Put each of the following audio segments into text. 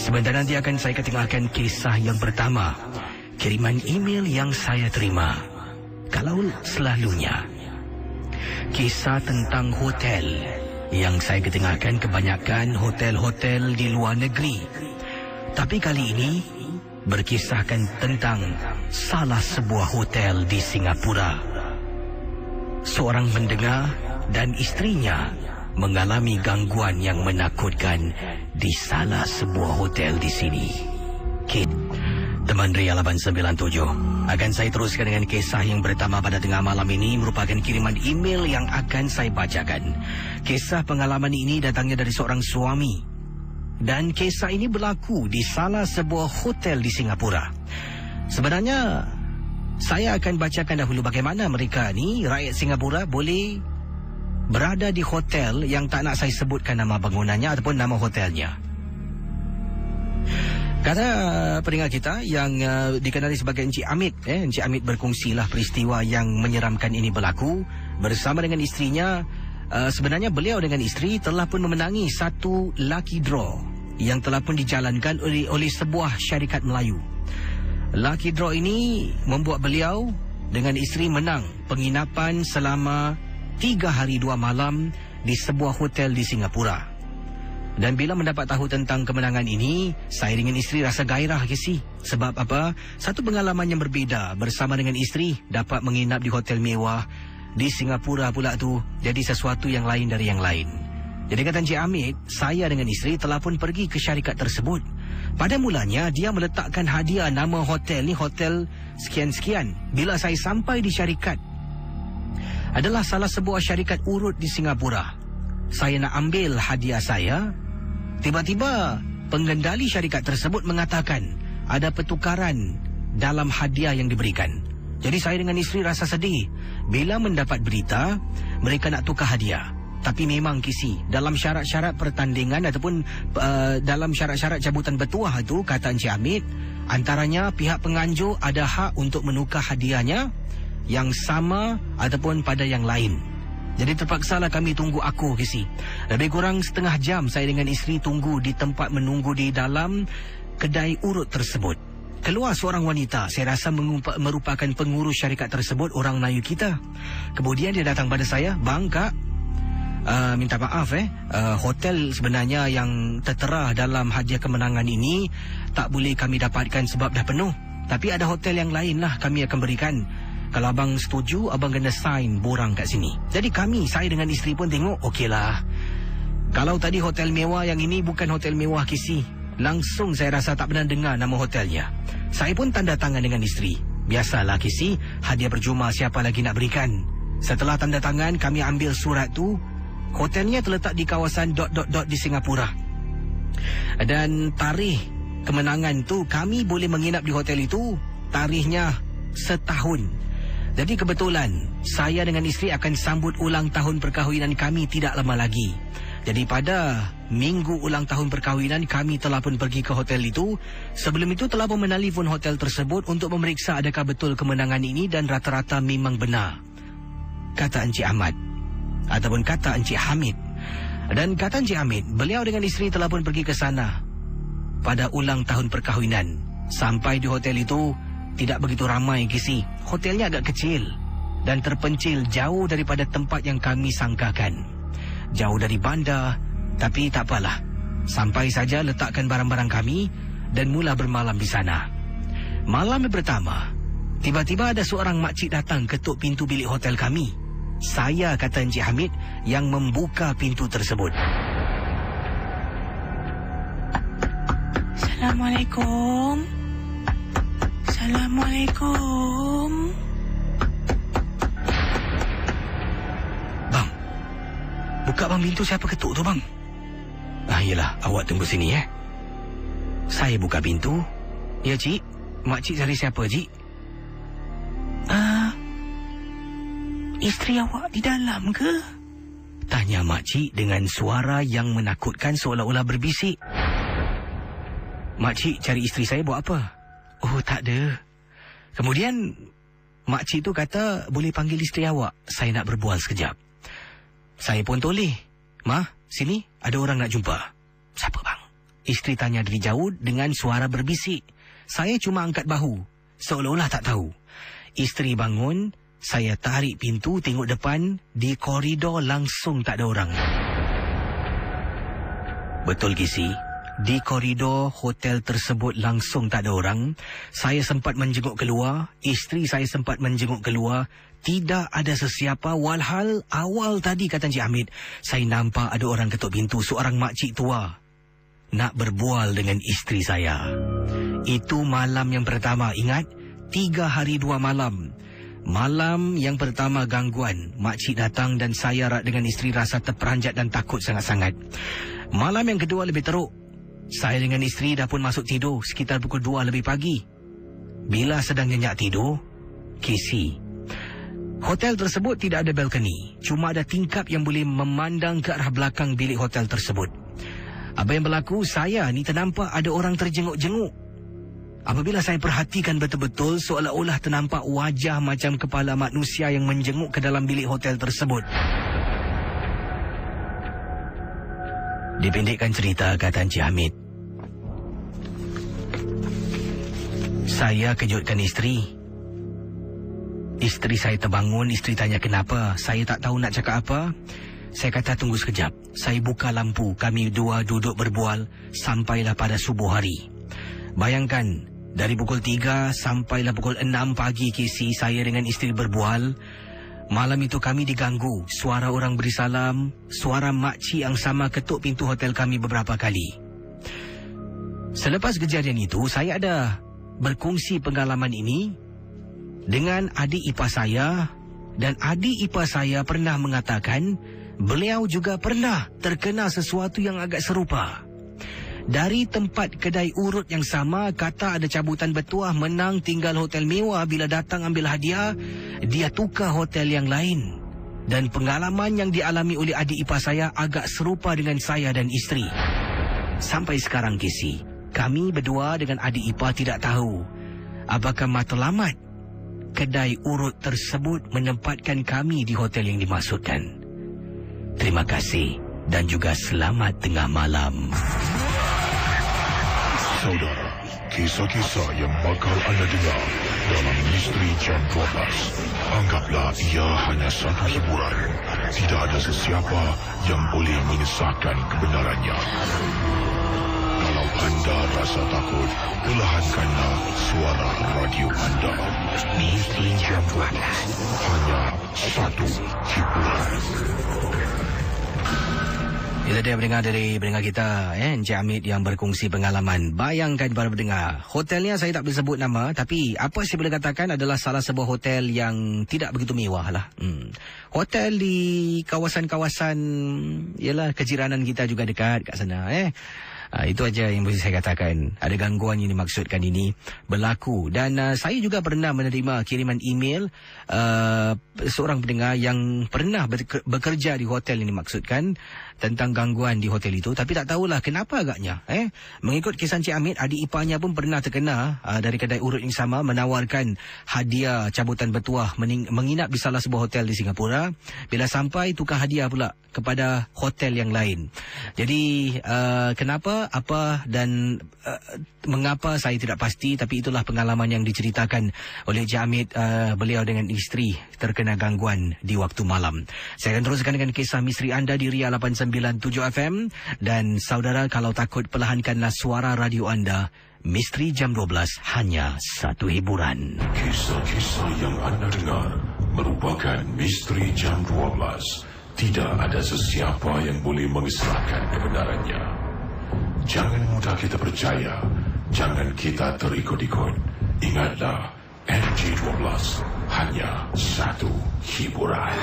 Sebentar nanti akan saya ketengahkan kisah yang pertama, kiriman email yang saya terima. Kalau selalunya kisah tentang hotel yang saya ketengahkan kebanyakan hotel-hotel di luar negeri. Tapi kali ini berkisahkan tentang salah sebuah hotel di Singapura. Seorang pendengar dan istrinya mengalami gangguan yang menakutkan di salah sebuah hotel di sini. Teman Ria 897, akan saya teruskan dengan kisah yang pertama pada tengah malam ini, merupakan kiriman email yang akan saya bacakan. Kisah pengalaman ini datangnya dari seorang suami, dan kisah ini berlaku di salah sebuah hotel di Singapura. Sebenarnya saya akan bacakan dahulu bagaimana mereka ni, rakyat Singapura, boleh berada di hotel yang tak nak saya sebutkan nama bangunannya ataupun nama hotelnya. Kata pendengar kita yang dikenali sebagai Encik Amit, Encik Amit berkongsilah peristiwa yang menyeramkan ini berlaku bersama dengan istrinya. Sebenarnya beliau dengan isteri telah pun memenangi satu lucky draw yang telah pun dijalankan oleh sebuah syarikat Melayu. Lucky draw ini membuat beliau dengan isteri menang penginapan selama 3 hari 2 malam di sebuah hotel di Singapura. Dan bila mendapat tahu tentang kemenangan ini, saya dengan isteri rasa gairah kisi. Sebab apa? Satu pengalaman yang berbeza bersama dengan isteri, dapat menginap di hotel mewah di Singapura pula tu, jadi sesuatu yang lain dari yang lain. Jadi kata Encik Amit, saya dengan isteri telah pun pergi ke syarikat tersebut. Pada mulanya dia meletakkan hadiah nama hotel ni, hotel sekian-sekian. Bila saya sampai di syarikat, adalah salah sebuah syarikat urut di Singapura. Saya nak ambil hadiah saya, tiba-tiba pengendali syarikat tersebut mengatakan ada pertukaran dalam hadiah yang diberikan. Jadi saya dengan isteri rasa sedih bila mendapat berita mereka nak tukar hadiah. Tapi memang kisi, dalam syarat-syarat pertandingan ataupun dalam syarat-syarat cabutan bertuah itu, kata Encik Amit, antaranya pihak penganjur ada hak untuk menukar hadiahnya yang sama ataupun pada yang lain. Jadi terpaksalah kami tunggu aku kisi. Lebih kurang setengah jam saya dengan isteri tunggu di tempat menunggu di dalam kedai urut tersebut. Keluar seorang wanita, saya rasa merupakan pengurus syarikat tersebut, orang Melayu kita. Kemudian dia datang pada saya, "Bang, Kak, minta maaf hotel sebenarnya yang tertera dalam hadiah kemenangan ini tak boleh kami dapatkan sebab dah penuh. Tapi ada hotel yang lain lah kami akan berikan. Kalau abang setuju, abang kena sign borang kat sini." Jadi saya dengan isteri pun tengok, okeylah. Kalau tadi hotel mewah, yang ini bukan hotel mewah kisi. Langsung saya rasa tak pernah dengar nama hotelnya. Saya pun tanda tangan dengan isteri. Biasalah kisi, hadiah percuma siapa lagi nak berikan. Setelah tanda tangan, kami ambil surat tu. Hotelnya terletak di kawasan ... di Singapura. Dan tarikh kemenangan tu, kami boleh menginap di hotel itu, tarikhnya setahun. Jadi kebetulan saya dengan isteri akan sambut ulang tahun perkahwinan kami tidak lama lagi. Jadi pada minggu ulang tahun perkahwinan kami telah pun pergi ke hotel itu. Sebelum itu telah pun menelpon hotel tersebut untuk memeriksa adakah betul kemenangan ini, dan rata-rata memang benar, kata Encik Ahmad ataupun kata Encik Hamid. Dan kata Encik Hamid, beliau dengan isteri telah pun pergi ke sana pada ulang tahun perkahwinan. Sampai di hotel itu tidak begitu ramai kisi. Hotelnya agak kecil dan terpencil jauh daripada tempat yang kami sangkakan. Jauh dari bandar, tapi tak apalah. Sampai saja letakkan barang-barang kami dan mula bermalam di sana. Malam yang pertama, tiba-tiba ada seorang makcik datang ketuk pintu bilik hotel kami. Saya, kata Encik Hamid, yang membuka pintu tersebut. Assalamualaikum. Assalamualaikum. Bang, buka bang pintu, siapa ketuk tu bang? Yelah, awak tunggu sini Saya buka pintu. Ya cik, makcik cari siapa cik? Isteri awak di dalam ke? Tanya makcik dengan suara yang menakutkan seolah-olah berbisik. Makcik cari isteri saya buat apa? Oh, tak ada. Kemudian makcik tu kata boleh panggil isteri awak, saya nak berbual sekejap. Saya pun toleh. "Ma, sini, ada orang nak jumpa." "Siapa bang?" Isteri tanya dari jauh dengan suara berbisik. Saya cuma angkat bahu, seolah-olah tak tahu. Isteri bangun, saya tarik pintu, tengok depan, di koridor langsung tak ada orang. Betul, Kisi. Di koridor hotel tersebut langsung tak ada orang. Saya sempat menjenguk keluar, isteri saya sempat menjenguk keluar. Tidak ada sesiapa, walhal awal tadi, kata Encik Hamid, saya nampak ada orang ketuk pintu, seorang makcik tua nak berbual dengan isteri saya. Itu malam yang pertama, ingat? 3 hari 2 malam. Malam yang pertama gangguan, makcik datang dan saya dengan isteri rasa terperanjat dan takut sangat-sangat. Malam yang kedua lebih teruk. Saya dengan isteri dah pun masuk tidur sekitar pukul 2 lebih pagi. Bila sedang nyenyak tidur, Kisi, hotel tersebut tidak ada balkoni, cuma ada tingkap yang boleh memandang ke arah belakang bilik hotel tersebut. Apa yang berlaku, saya ni ternampak ada orang terjenguk-jenguk. Apabila saya perhatikan betul-betul, seolah-olah ternampak wajah macam kepala manusia yang menjenguk ke dalam bilik hotel tersebut. Dipendekkan cerita, kata Encik Hamid, saya kejutkan isteri. Isteri saya terbangun, isteri tanya kenapa. Saya tak tahu nak cakap apa. Saya kata tunggu sekejap. Saya buka lampu, kami dua duduk berbual sampailah pada subuh hari. Bayangkan, dari pukul 3 sampailah pukul 6 pagi, Kisi, saya dengan isteri berbual. Malam itu kami diganggu, suara orang beri salam, suara makcik yang sama ketuk pintu hotel kami beberapa kali. Selepas kejadian itu, saya ada berkongsi pengalaman ini dengan adik ipar saya, dan adik ipar saya pernah mengatakan beliau juga pernah terkena sesuatu yang agak serupa. Dari tempat kedai urut yang sama, kata ada cabutan bertuah menang tinggal hotel mewah, bila datang ambil hadiah, dia tukar hotel yang lain. Dan pengalaman yang dialami oleh adik ipar saya agak serupa dengan saya dan isteri. Sampai sekarang, Kisi, kami berdua dengan adik ipar tidak tahu apakah matlamat kedai urut tersebut menempatkan kami di hotel yang dimaksudkan. Terima kasih dan juga selamat tengah malam. Saudara, kisah-kisah yang bakal anda dengar dalam Misteri Jam 12, anggaplah ia hanya satu hiburan. Tidak ada sesiapa yang boleh mengesahkan kebenarannya. Kalau anda rasa takut, perlahankanlah suara radio anda. Misteri Jam 12, hanya satu hiburan. Kita dah mendengar dari pendengar kita, Encik Hamid yang berkongsi pengalaman. Bayangkan para pendengar, hotelnya saya tak boleh sebut nama, tapi apa saya boleh katakan adalah salah sebuah hotel yang tidak begitu mewah lah. Hotel di kawasan-kawasan, ialah kejiranan kita juga dekat kat sana. Itu aja yang boleh saya katakan. Ada gangguan yang dimaksudkan ini berlaku. Dan saya juga pernah menerima kiriman email seorang pendengar yang pernah bekerja di hotel yang dimaksudkan tentang gangguan di hotel itu. Tapi tak tahulah kenapa agaknya. Mengikut kisah Encik Hamid, adik iparnya pun pernah terkena dari kedai urut yang sama, menawarkan hadiah cabutan bertuah menginap di salah sebuah hotel di Singapura. Bila sampai, tukar hadiah pula kepada hotel yang lain. Jadi kenapa, apa dan mengapa saya tidak pasti, tapi itulah pengalaman yang diceritakan oleh Encik Hamid. Beliau dengan isteri terkena gangguan di waktu malam. Saya akan teruskan dengan kisah misteri anda di Ria 897 FM. Dan saudara, kalau takut, perlahankanlah suara radio anda. Misteri Jam 12, hanya satu hiburan. Kisah-kisah yang anda dengar merupakan Misteri Jam 12. Tidak ada sesiapa yang boleh mengesahkan kebenarannya. Jangan mudah kita percaya. Jangan kita terikut-ikut. Ingatlah, MG12 hanya satu hiburan.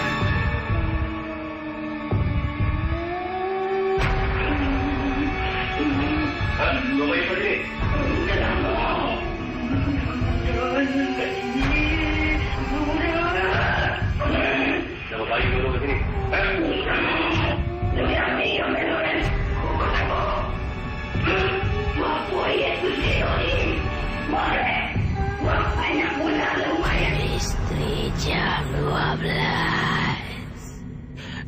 Misteri Jam 12.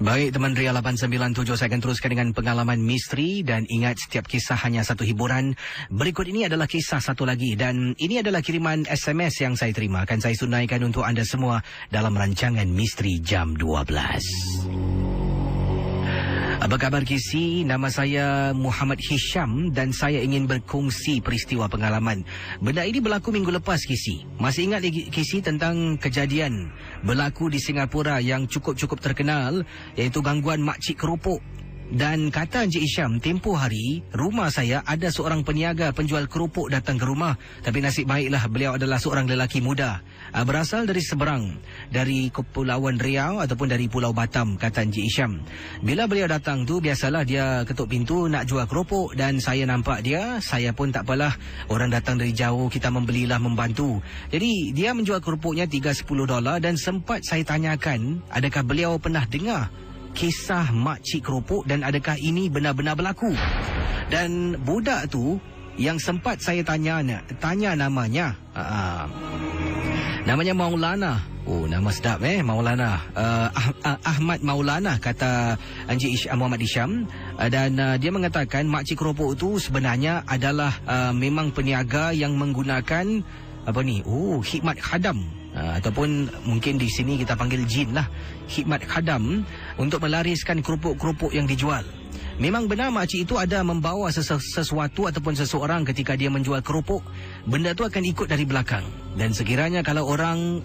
Baik, teman Ria 897, saya akan teruskan dengan pengalaman misteri dan ingat setiap kisah hanya satu hiburan. Berikut ini adalah kisah satu lagi dan ini adalah kiriman SMS yang saya terima. Akan saya tunaikan untuk anda semua dalam rancangan Misteri Jam 12. Apa khabar Kisi? Nama saya Muhammad Hisham dan saya ingin berkongsi peristiwa pengalaman. Benda ini berlaku minggu lepas Kisi. Masih ingat lagi Kisi tentang kejadian berlaku di Singapura yang cukup-cukup terkenal, iaitu gangguan makcik keropok. Dan kata Encik Hisham, tempoh hari rumah saya ada seorang peniaga penjual keropok datang ke rumah. Tapi nasib baiklah beliau adalah seorang lelaki muda, berasal dari seberang, dari Kepulauan Riau ataupun dari Pulau Batam, kata Encik Hisham. Bila beliau datang tu, biasalah dia ketuk pintu nak jual keropok dan saya nampak dia. Saya pun tak apalah, orang datang dari jauh, kita membelilah, membantu. Jadi dia menjual keropoknya $3-10 dan sempat saya tanyakan adakah beliau pernah dengar kisah makcik keropok dan adakah ini benar-benar berlaku. Dan budak tu yang sempat saya tanya namanya, namanya Maulana. Oh, nama sedap Maulana. Ahmad Maulana, kata Encik Muhammad Hisham. Dan dia mengatakan makcik keropok itu sebenarnya adalah memang peniaga yang menggunakan khidmat khadam. Ataupun mungkin di sini kita panggil jin lah, khidmat khadam, untuk melariskan keropok-keropok yang dijual. Memang benar makcik itu ada membawa sesuatu ataupun seseorang ketika dia menjual keropok. Benda tu akan ikut dari belakang. Dan sekiranya kalau orang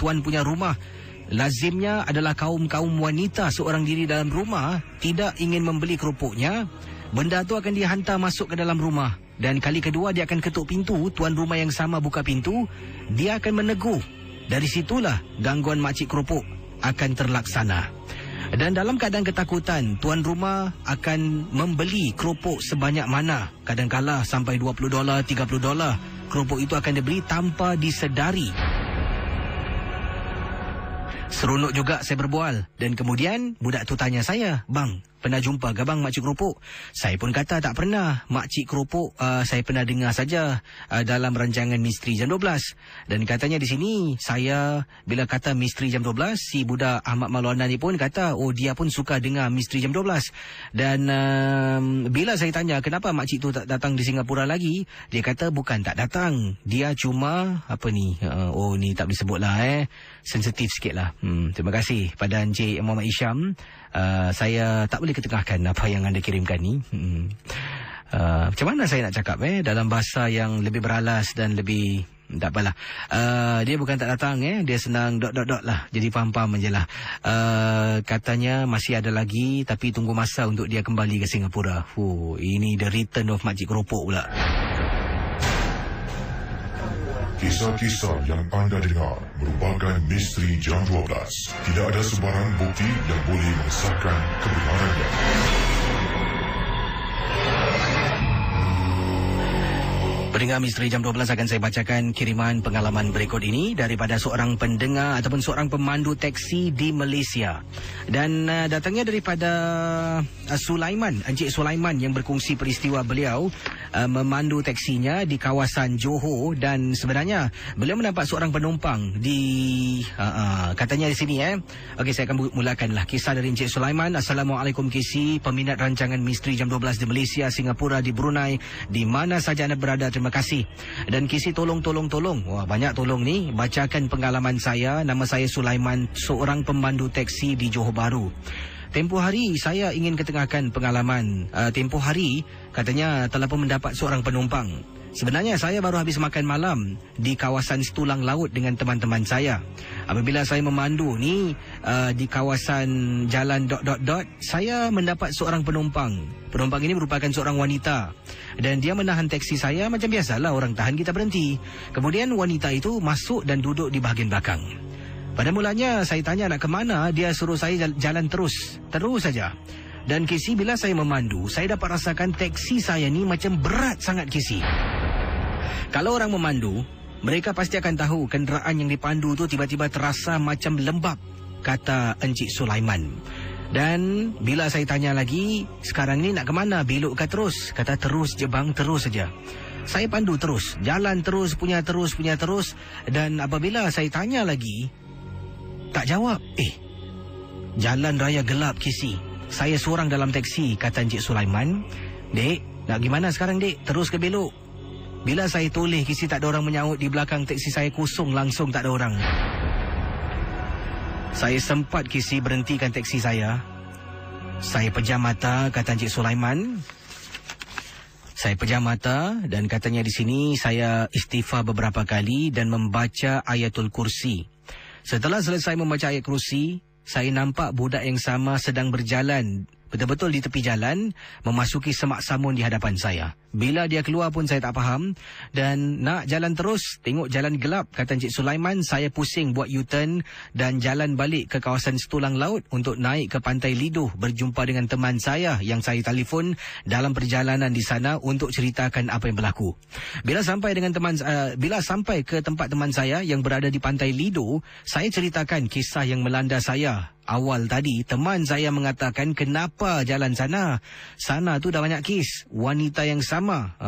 tuan punya rumah, lazimnya adalah kaum wanita seorang diri dalam rumah tidak ingin membeli keropoknya, benda tu akan dihantar masuk ke dalam rumah. Dan kali kedua dia akan ketuk pintu, tuan rumah yang sama buka pintu, dia akan menegur. Dari situlah gangguan makcik keropok akan terlaksana. Dan dalam keadaan ketakutan, tuan rumah akan membeli keropok sebanyak mana. Kadang-kala sampai $20, $30. Keropok itu akan dibeli tanpa disedari. Seronok juga saya berbual. Dan kemudian budak tu tanya saya, "Bang, pernah jumpa ke bang makcik keropok?" Saya pun kata tak pernah. Makcik keropok saya pernah dengar saja dalam rancangan Misteri Jam 12. Dan katanya di sini, saya bila kata Misteri Jam 12, si budak Ahmad Maulana ni pun kata, oh dia pun suka dengar Misteri Jam 12. Dan bila saya tanya kenapa makcik tu tak datang di Singapura lagi, dia kata bukan tak datang. Dia cuma ni tak boleh sebut lah, sensitif sikit lah. Terima kasih pada Encik Muhammad Hisham. Saya tak boleh ketengahkan apa yang anda kirimkan ni. Macam mana saya nak cakap dalam bahasa yang lebih beralas dan lebih tak apalah. Dia bukan tak datang, dia senang ... lah. Jadi faham-faham je lah. Katanya masih ada lagi, tapi tunggu masa untuk dia kembali ke Singapura. Ini the return of makcik keropok pula. Kisah-kisah yang anda dengar merupakan Misteri Jam 12. Tidak ada sebarang bukti yang boleh mengesahkan kebenarannya. Pendengar Misteri Jam 12, akan saya bacakan kiriman pengalaman berikut ini daripada seorang pendengar ataupun seorang pemandu teksi di Malaysia. Dan datangnya daripada Sulaiman, Encik Sulaiman, yang berkongsi peristiwa beliau memandu teksinya di kawasan Johor. Dan sebenarnya beliau mendapat seorang penumpang di katanya di sini Okey, saya akan mulakanlah kisah dari Encik Sulaiman. Assalamualaikum Kisi, peminat rancangan Misteri Jam 12 di Malaysia, Singapura, di Brunei, di mana saja anda berada. Terima kasih. Dan Kisi, tolong. Wah, banyak tolong ni. Bacakan pengalaman saya. Nama saya Sulaiman, seorang pemandu teksi di Johor Bahru. Tempoh hari saya ingin ketengahkan pengalaman. Tempoh hari katanya telah pun mendapat seorang penumpang. Sebenarnya saya baru habis makan malam di kawasan Setulang Laut dengan teman-teman saya. Apabila saya memandu ni di kawasan jalan ... saya mendapat seorang penumpang. Penumpang ini merupakan seorang wanita. Dan dia menahan teksi saya macam biasalah orang tahan kita berhenti. Kemudian wanita itu masuk dan duduk di bahagian belakang. Pada mulanya saya tanya nak ke mana, dia suruh saya jalan terus saja. Dan Kisi, bila saya memandu, saya dapat rasakan teksi saya ni macam berat sangat Kisi. Kalau orang memandu, mereka pasti akan tahu kenderaan yang dipandu tu tiba-tiba terasa macam lembab, kata Encik Sulaiman. Dan bila saya tanya lagi, sekarang ni nak ke mana, belok ke terus? Kata terus je bang, terus saja. Saya pandu terus, jalan terus, punya terus. Dan apabila saya tanya lagi, tak jawab. Jalan raya gelap, Kisi. Saya seorang dalam teksi, kata Encik Sulaiman. Dek, nak gimana sekarang, Dek? Terus ke belok? Bila saya toleh, Kisi, tak ada orang menyaut. Di belakang teksi saya kosong, langsung tak ada orang. Saya sempat, Kisi, berhentikan teksi saya. Saya pejam mata, kata Encik Sulaiman. Saya pejam mata dan katanya di sini saya istighfar beberapa kali dan membaca ayatul kursi. Setelah selesai membaca ayat kursi, saya nampak budak yang sama sedang berjalan betul-betul di tepi jalan, memasuki semak samun di hadapan saya. Bila dia keluar pun saya tak faham. Dan nak jalan terus, tengok jalan gelap, kata Encik Sulaiman. Saya pusing buat U-turn dan jalan balik ke kawasan Setulang Laut untuk naik ke Pantai Liduh, berjumpa dengan teman saya yang saya telefon dalam perjalanan di sana untuk ceritakan apa yang berlaku. Bila sampai ke tempat teman saya yang berada di Pantai Liduh, saya ceritakan kisah yang melanda saya. Awal tadi, teman saya mengatakan kenapa jalan sana. Sana tu dah banyak kes. Wanita yang sama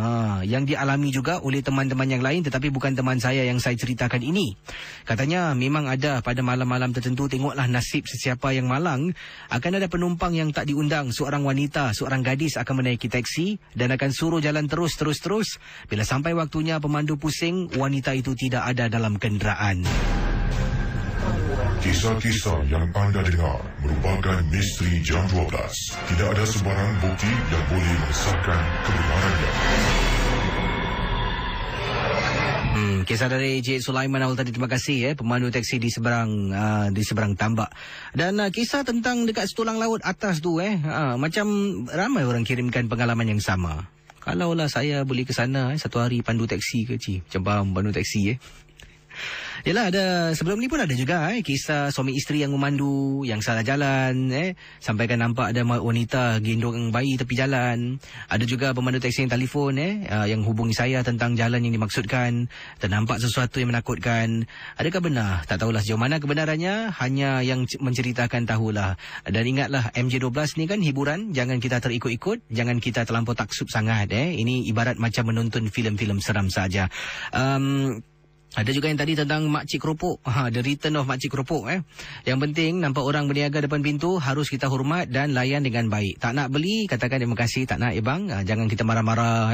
yang dialami juga oleh teman-teman yang lain, tetapi bukan teman saya yang saya ceritakan ini. Katanya memang ada pada malam-malam tertentu. Tengoklah nasib sesiapa yang malang. Akan ada penumpang yang tak diundang. Seorang wanita, seorang gadis akan menaiki teksi dan akan suruh jalan terus. Bila sampai waktunya pemandu pusing, wanita itu tidak ada dalam kenderaan. Kisah-kisah yang anda dengar merupakan misteri jam 12. Tidak ada sebarang bukti yang boleh mengesahkan kebenarannya. Kisah dari Encik Sulaiman awal tadi. Terima kasih pemandu teksi di seberang tambak. Dan kisah tentang dekat Setulang Laut atas tu macam ramai orang kirimkan pengalaman yang sama. Kalaulah saya boleh ke sana satu hari pandu teksi ke Cik. Macam faham pandu teksi Yalah, ada sebelum ni pun ada juga kisah suami isteri yang memandu, yang salah jalan sampaikan nampak ada wanita gendong bayi tepi jalan. Ada juga pemandu teksi yang telefon yang hubungi saya tentang jalan yang dimaksudkan, ternampak sesuatu yang menakutkan. Adakah benar? Tak tahulah sejauh mana kebenarannya, hanya yang menceritakan tahulah. Dan ingatlah, MJ12 ni kan hiburan, jangan kita terikut-ikut, jangan kita terlampau taksub sangat Ini ibarat macam menonton filem-filem seram saja. Ada juga yang tadi tentang makcik keropok. The return of makcik keropok. Yang penting nampak orang berniaga depan pintu, harus kita hormat dan layan dengan baik. Tak nak beli, katakan terima kasih. Tak nak bang, jangan kita marah-marah.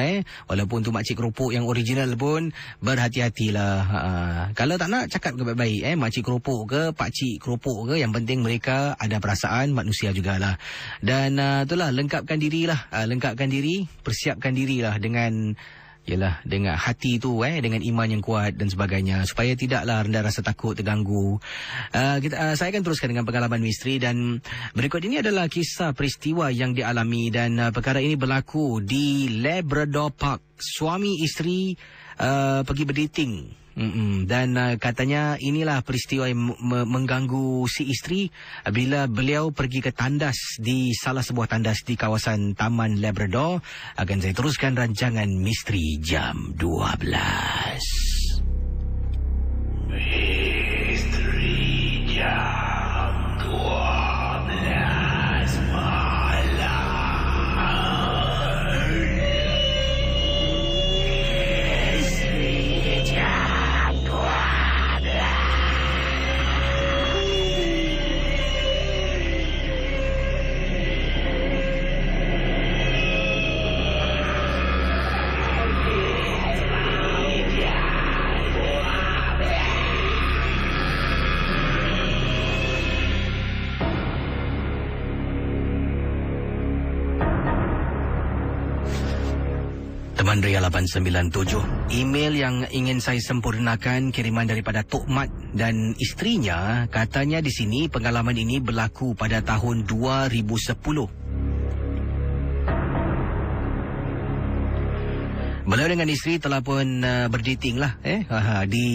Walaupun tu makcik keropok yang original pun, berhati-hatilah. Kalau tak nak, cakap ke baik-baik. Makcik keropok ke, pakcik keropok ke, yang penting mereka ada perasaan, manusia jugalah. Dan itulah, lengkapkan diri, persiapkan dirilah dengan hati tu dengan iman yang kuat dan sebagainya, supaya tidaklah rendah rasa takut, terganggu. Saya akan teruskan dengan pengalaman misteri, dan berikut ini adalah kisah peristiwa yang dialami, dan perkara ini berlaku di Labrador Park. Suami isteri pergi berdating. Dan katanya inilah peristiwa yang mengganggu si isteri bila beliau pergi ke tandas, di salah sebuah tandas di kawasan Taman Labrador. Akan saya teruskan rancangan Misteri Jam 12. Misteri Jam 12 malam. Misteri Jam 897. Email yang ingin saya sempurnakan, kiriman daripada Tok Mat dan isterinya. Katanya di sini pengalaman ini berlaku pada tahun 2010. Beliau dengan isteri telah pun berdating lah di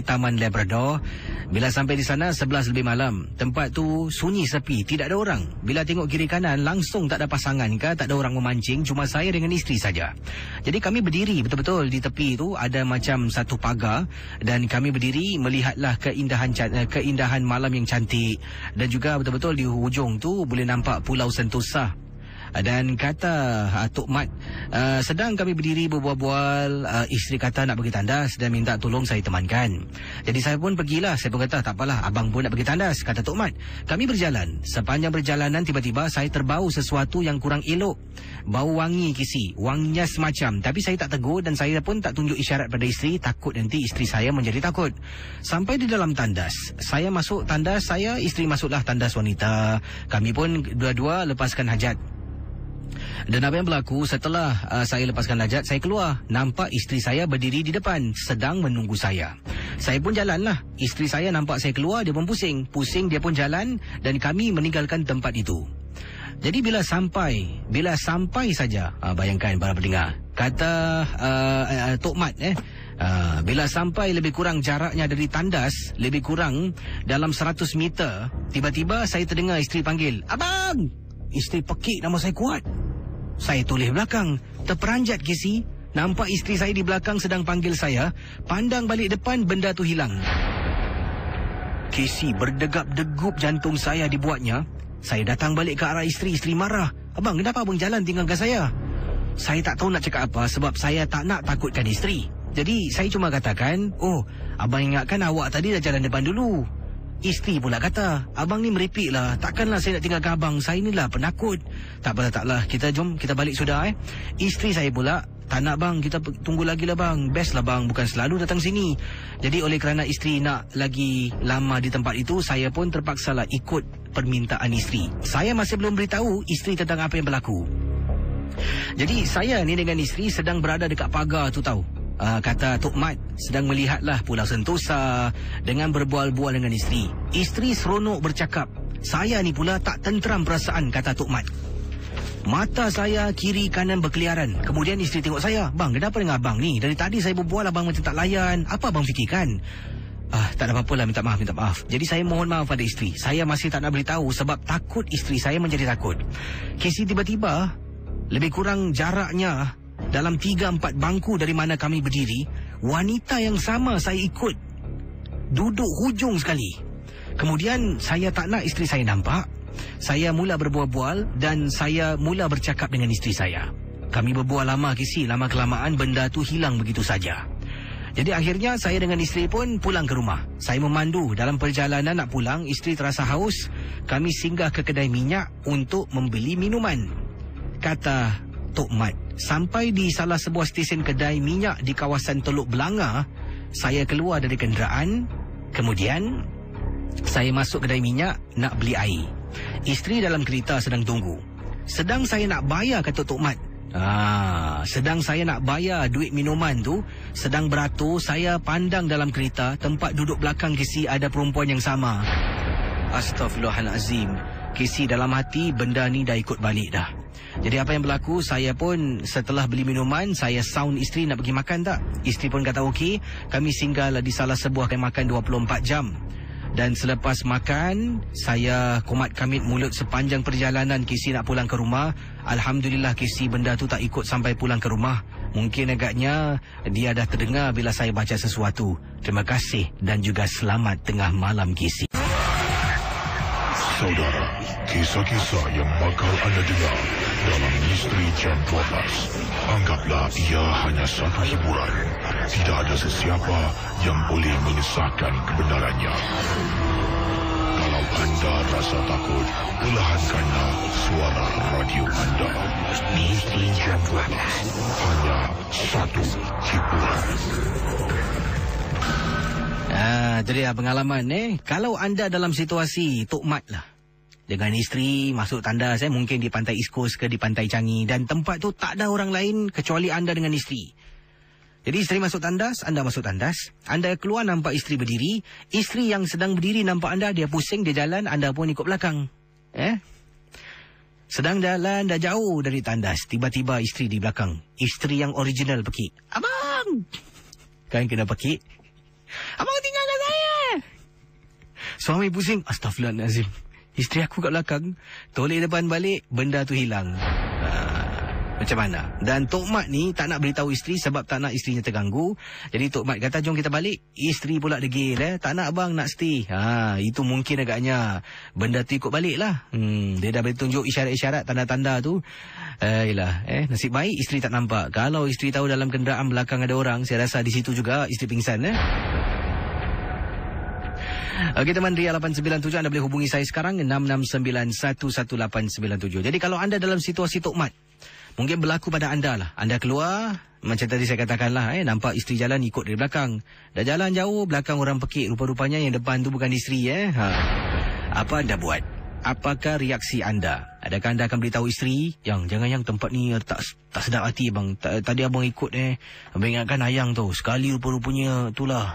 Taman Labrador. Bila sampai di sana 11 lebih malam. Tempat tu sunyi sepi, tidak ada orang. Bila tengok kiri kanan, langsung tak ada pasangan ke, tak ada orang memancing, cuma saya dengan isteri saja. Jadi kami berdiri betul-betul di tepi tu, ada macam satu pagar, dan kami berdiri melihatlah keindahan malam yang cantik. Dan juga betul-betul di hujung tu boleh nampak Pulau Sentosa. Dan kata Tok Mat, sedang kami berdiri berbual-bual, isteri kata nak pergi tandas dan minta tolong saya temankan. Jadi saya pun pergilah. Saya pun kata tak apalah, abang pun nak pergi tandas. Kata Tok Mat, kami berjalan. Sepanjang perjalanan tiba-tiba saya terbau sesuatu yang kurang elok. Bau wangi kisi, wanginya semacam. Tapi saya tak tegur dan saya pun tak tunjuk isyarat pada isteri, takut nanti isteri saya menjadi takut. Sampai di dalam tandas, saya masuk tandas saya, isteri masuklah tandas wanita. Kami pun dua-dua lepaskan hajat. Dan apa yang berlaku setelah saya lepaskan hajat, saya keluar. Nampak isteri saya berdiri di depan, sedang menunggu saya. Saya pun jalanlah. Isteri saya nampak saya keluar, dia pun pusing. Pusing, dia pun jalan dan kami meninggalkan tempat itu. Jadi bila sampai saja, bayangkan para pendengar, kata Tok Mat, bila sampai lebih kurang jaraknya dari tandas, lebih kurang dalam 100 meter, tiba-tiba saya terdengar isteri panggil, "Abang!" Isteri pekik nama saya kuat. Saya toleh belakang, terperanjat kisi. Nampak isteri saya di belakang sedang panggil saya. Pandang balik depan, benda tu hilang. Kisi berdegap-degup jantung saya dibuatnya. Saya datang balik ke arah isteri. Isteri marah. "Abang, kenapa abang jalan tinggalkan saya?" Saya tak tahu nak cakap apa sebab saya tak nak takutkan isteri. Jadi saya cuma katakan, "Oh, abang ingatkan awak tadi dah jalan depan dulu." Isteri pula kata, "Abang ni meripik lah. Takkanlah saya nak tinggalkan abang. Saya ni lah penakut." Tak apalah. Jom kita balik sudah. Isteri saya pula, "Tak nak bang, kita tunggu lagi lah bang. Best lah bang, bukan selalu datang sini." Jadi oleh kerana isteri nak lagi lama di tempat itu, saya pun terpaksalah ikut permintaan isteri. Saya masih belum beritahu isteri tentang apa yang berlaku. Jadi saya ni dengan isteri sedang berada dekat pagar tu tahu. Kata Tok Mat, sedang melihatlah Pulau Sentosa dengan berbual-bual dengan isteri. Isteri seronok bercakap. Saya ni pula tak tenteram perasaan, kata Tok Mat. Mata saya kiri kanan berkeliaran. Kemudian isteri tengok saya. "Bang, kenapa dengan abang ni? Dari tadi saya berbual abang macam tak layan. Apa abang fikirkan?" Tak ada apa-apa lah, minta maaf. Jadi saya mohon maaf pada isteri. Saya masih tak nak beritahu sebab takut isteri saya menjadi takut. Kesi tiba-tiba, lebih kurang jaraknya dalam 3-4 bangku dari mana kami berdiri, wanita yang sama saya ikut duduk hujung sekali. Kemudian saya tak nak isteri saya nampak. Saya mula berbual-bual dan saya mula bercakap dengan isteri saya. Kami berbual lama kisi, lama-kelamaan benda tu hilang begitu saja. Jadi akhirnya saya dengan isteri pun pulang ke rumah. Saya memandu. Dalam perjalanan nak pulang, isteri terasa haus. Kami singgah ke kedai minyak untuk membeli minuman. Kata Tok Mat, sampai di salah sebuah stesen kedai minyak di kawasan Teluk Belanga, saya keluar dari kenderaan. Kemudian saya masuk kedai minyak nak beli air. Isteri dalam kereta sedang tunggu. Sedang saya nak bayar, kata Tok Mat. Sedang saya nak bayar duit minuman tu, sedang beratur, saya pandang dalam kereta, tempat duduk belakang kisi ada perempuan yang sama. Astaghfirullahalazim. Kisi dalam hati, benda ni dah ikut balik dah. Jadi apa yang berlaku, saya pun setelah beli minuman, saya sound isteri nak pergi makan tak. Isteri pun kata okey. Kami singgahlah di salah sebuah kedai makan 24 jam. Dan selepas makan, saya komat kamit mulut sepanjang perjalanan kisi nak pulang ke rumah. Alhamdulillah kisi benda tu tak ikut sampai pulang ke rumah. Mungkin agaknya dia dah terdengar bila saya baca sesuatu. Terima kasih dan juga selamat tengah malam kisi. Saudara, kisah-kisah yang bakal anda dengar dalam Misteri Jam 12, anggaplah ia hanya satu hiburan. Tidak ada sesiapa yang boleh mengesahkan kebenarannya. Kalau anda rasa takut, perlahankanlah suara radio anda. Misteri Jam 12, hanya satu hiburan. Jadi pengalaman kalau anda dalam situasi Tok Mat lah, dengan isteri masuk tandas mungkin di pantai East Coast ke di pantai Changi, dan tempat tu tak ada orang lain kecuali anda dengan isteri. Jadi isteri masuk tandas, anda masuk tandas, anda keluar nampak isteri berdiri, isteri yang sedang berdiri nampak anda, dia pusing, dia jalan, anda pun ikut belakang. Sedang jalan dah jauh dari tandas, tiba-tiba isteri di belakang, isteri yang original pekik. "Abang!" Kan kena pekik. "Abang tinggalkan saya!" Suami pusing. Astaghfirullahalazim. Isteri aku kat belakang, toleh depan balik, benda tu hilang. Macam mana? Dan Tok Mat ni tak nak beritahu isteri sebab tak nak isterinya terganggu. Jadi Tok Mat kata, jom kita balik. Isteri pula degil. Tak nak bang, nak stay. Itu mungkin agaknya benda tu ikut balik lah. Dia dah boleh tunjuk isyarat-isyarat, tanda-tanda tu. Nasib baik isteri tak nampak. Kalau isteri tahu dalam kenderaan belakang ada orang, saya rasa di situ juga isteri pingsan. Okey teman, Ria 897, anda boleh hubungi saya sekarang 66911897. Jadi kalau anda dalam situasi Tok Mat, mungkin berlaku pada anda lah. Anda keluar, macam tadi saya katakan lah, nampak isteri jalan ikut dari belakang. Dah jalan jauh, belakang orang pekik. Rupa-rupanya yang depan tu bukan isteri. Apa anda buat? Apakah reaksi anda? Adakah anda akan beritahu isteri yang jangan yang tempat ni tak sedap hati bang. Tadi abang ikut abang ingatkan ayang tu. Sekali rupa-rupanya itulah.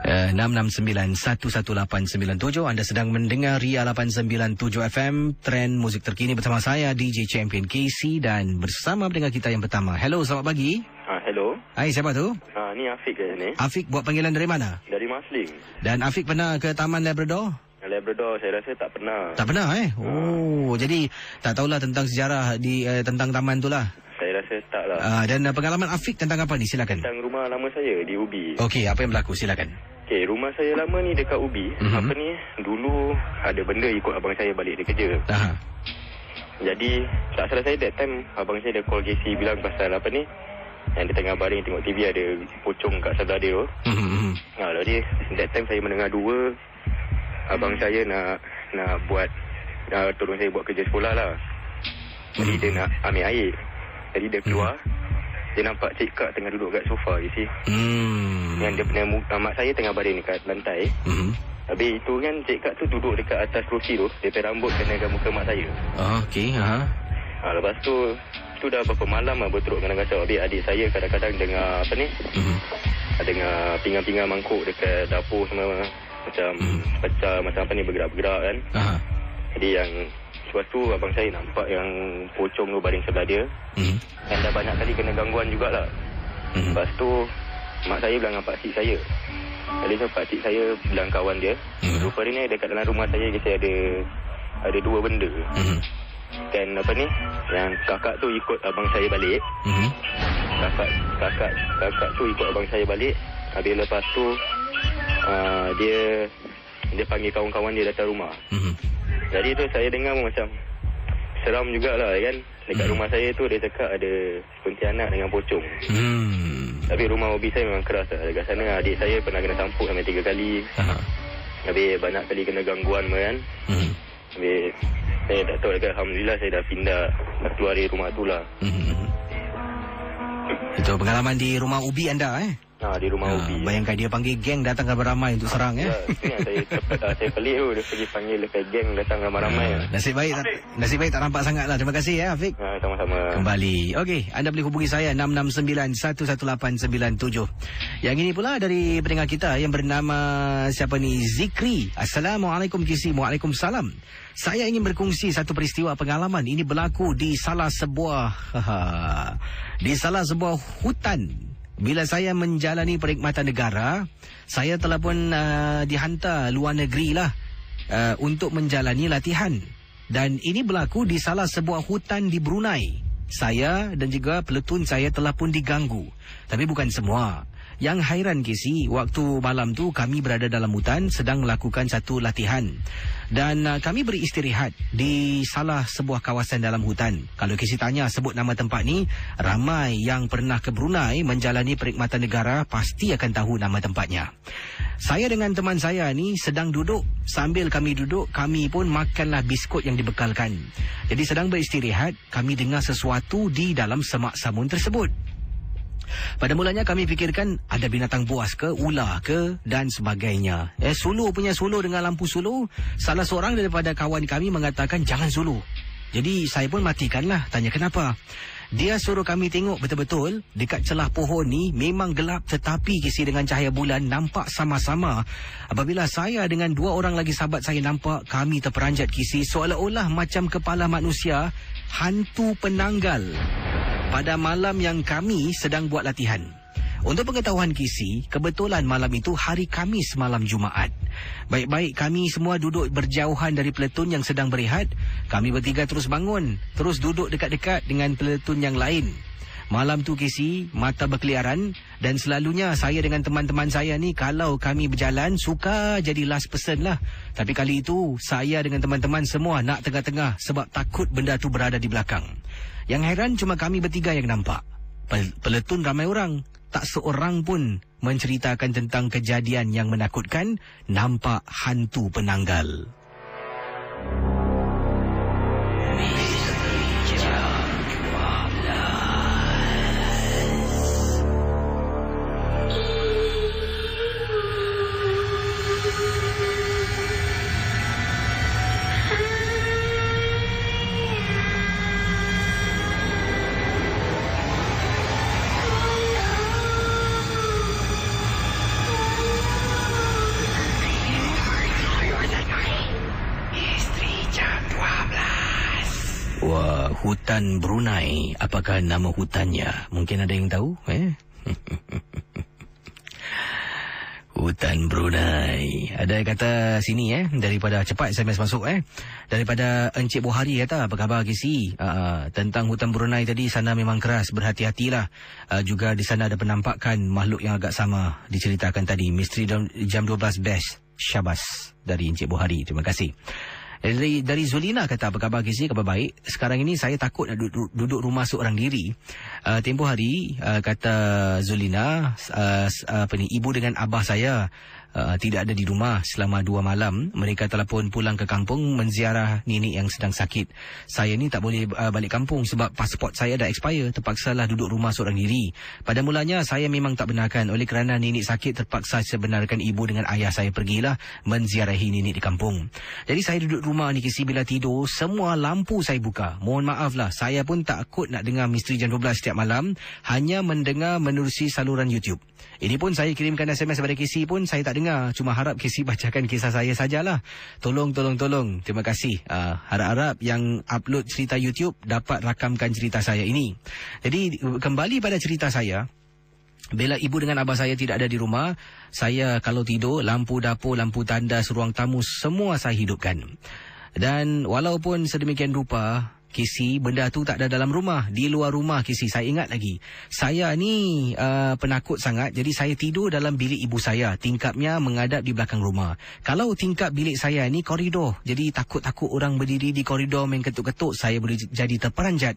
66911897. Anda sedang mendengar Ria 897 FM, trend muzik terkini bersama saya DJ Champion KC dan bersama pendengar kita yang pertama. Hello, selamat pagi. Hello. Hai, siapa tu? Ni Afiq kat sini. Afiq buat panggilan dari mana? Dari Marsiling. Dan Afiq pernah ke Taman Labrador? Labrador saya rasa tak pernah. Tak pernah Oh, jadi tak tahulah tentang sejarah di tentang taman tu lah. Saya rasa tak lah. Dan pengalaman Afiq tentang apa ni? Silakan. Tentang rumah lama saya di Ubi. Okey, apa yang berlaku? Silakan. Okey, rumah saya lama ni dekat Ubi. Apa ni, dulu ada benda ikut abang saya balik dari kerja. Jadi, tak salah saya that time abang saya ada call GC bilang pasal apa ni, yang dia tengah baring tengok TV ada pocong kat sebelah dia tu. Jadi, that time saya mendengar dua, abang saya nak buat, tolong saya buat kerja sekolah lah. Jadi dia nak ambil air. Jadi dia keluar, dia nampak cik kak tengah duduk kat sofa, you see. Yang dia punya mak saya tengah baring dekat lantai. Habis itu kan cik kak tu duduk dekat atas kerusi tu. Dia punya rambut kenakan muka mak saya. Okey, lepas tu dah berapa malam lah berteruk dengan kacau. Habis adik saya kadang-kadang dengar apa ni, dengar pinggan-pinggan mangkuk dekat dapur semua macam pecah, macam apa ni, bergerak-bergerak kan. Jadi yang lepas tu abang saya nampak yang pocong tu baring sebelah dia. Dan dah banyak kali kena gangguan jugalah. Lepas tu mak saya bilang dengan pakcik saya. Kali tu pakcik saya bilang kawan dia, rupanya dekat dalam rumah saya kisah ada dua benda. Dan apa ni, yang kakak tu ikut abang saya balik. Kakak tu ikut abang saya balik. Habis lepas tu dia panggil kawan-kawan dia datang rumah. Jadi tu saya dengar macam seram jugalah kan. Dekat rumah saya tu dia cakap ada kuntilanak dengan pocong. Tapi rumah hobi saya memang keras lah. Dekat sana adik saya pernah kena sampuk sampai 3 kali. Habis banyak kali kena gangguan kan. Habis saya tak tahu dekat, alhamdulillah saya dah pindah, dah keluar dari rumah tu lah. Itu pengalaman di rumah ubi anda di rumah Ubi. Bayangkan dia panggil geng datang ramai untuk serang Ini saya pelik tu, dia pergi panggil dekat geng datang ramai-ramai. Nasib baik tak nampak sangat lah. Terima kasih Afiq. Sama-sama. Kembali. Okey, anda boleh hubungi saya 66911897. Yang ini pula dari pendengar kita yang bernama siapa ni, Zikri. Assalamualaikum KC. Waalaikumsalam. Saya ingin berkongsi satu peristiwa pengalaman. Ini berlaku di salah sebuah hutan. Bila saya menjalani perkhidmatan negara, saya telah pun dihantar luar negeri lah untuk menjalani latihan. Dan ini berlaku di salah sebuah hutan di Brunei. Saya dan juga peletun saya telah pun diganggu. Tapi bukan semua. Yang hairan KC, waktu malam tu kami berada dalam hutan sedang melakukan satu latihan. Dan kami beristirahat di salah sebuah kawasan dalam hutan. Kalau KC tanya sebut nama tempat ni, ramai yang pernah ke Brunei menjalani perkhidmatan negara pasti akan tahu nama tempatnya. Saya dengan teman saya ni sedang duduk. Sambil kami duduk, kami pun makanlah biskut yang dibekalkan. Jadi sedang beristirahat, kami dengar sesuatu di dalam semak samun tersebut. Pada mulanya kami fikirkan ada binatang buas ke, ular ke dan sebagainya. Suluh punya suluh dengan lampu suluh. Salah seorang daripada kawan kami mengatakan jangan suluh. Jadi saya pun matikanlah, tanya kenapa. Dia suruh kami tengok betul-betul dekat celah pohon ni memang gelap, tetapi kisi dengan cahaya bulan nampak sama-sama. Apabila saya dengan dua orang lagi sahabat saya nampak, kami terperanjat kisi seolah-olah macam kepala manusia hantu penanggal pada malam yang kami sedang buat latihan. Untuk pengetahuan KC, kebetulan malam itu hari Khamis malam Jumaat. Baik-baik kami semua duduk berjauhan dari peletun yang sedang berehat. Kami bertiga terus bangun, terus duduk dekat-dekat dengan peletun yang lain. Malam tu Casey, mata berkeliaran dan selalunya saya dengan teman-teman saya ni kalau kami berjalan suka jadi last person lah. Tapi kali itu saya dengan teman-teman semua nak tengah-tengah sebab takut benda tu berada di belakang. Yang heran cuma kami bertiga yang nampak. Peletun ramai orang, tak seorang pun menceritakan tentang kejadian yang menakutkan nampak hantu penanggal. Hutan Brunei, apakah nama hutannya? Mungkin ada yang tahu? Hutan Brunei. Ada kata sini daripada cepat SMS masuk daripada Encik Bohari kata, apa khabar Kisi? Tentang hutan Brunei tadi, sana memang keras, berhati-hatilah. Juga di sana ada penampakan makhluk yang agak sama diceritakan tadi. Misteri jam 12 best. Syabas dari Encik Bohari. Terima kasih. Dari Zulina kata, apa khabar Kisi? Khabar baik. Sekarang ini saya takut nak duduk rumah seorang diri. Tempoh hari kata Zulina, ibu dengan abah saya tidak ada di rumah selama 2 malam. Mereka telepon pulang ke kampung menziarah nenek yang sedang sakit. Saya ni tak boleh balik kampung sebab pasport saya dah expire. Terpaksalah duduk rumah seorang diri. Pada mulanya saya memang tak benarkan. Oleh kerana nenek sakit, terpaksa sebenarkan ibu dengan ayah saya pergilah menziarahi nenek di kampung. Jadi saya duduk rumah ni Kisi, bila tidur semua lampu saya buka. Mohon maaf lah, saya pun takut nak dengar Misteri Jam 12 setiap malam. Hanya mendengar menerusi saluran YouTube. Ini pun saya kirimkan SMS kepada Kisi pun saya tak dengar. Cuma harap Kisi bacakan kisah saya sajalah. Tolong. Terima kasih. Harap-harap yang upload cerita YouTube dapat rakamkan cerita saya ini. Jadi kembali pada cerita saya. Bila ibu dengan abah saya tidak ada di rumah, saya kalau tidur, lampu dapur, lampu tandas, ruang tamu, semua saya hidupkan. Dan walaupun sedemikian rupa, Kisi, benda tu tak ada dalam rumah, di luar rumah Kisi. Saya ingat lagi, saya ni penakut sangat. Jadi saya tidur dalam bilik ibu saya, tingkapnya menghadap di belakang rumah. Kalau tingkap bilik saya ni koridor, jadi takut-takut orang berdiri di koridor main ketuk-ketuk, saya boleh jadi terperanjat.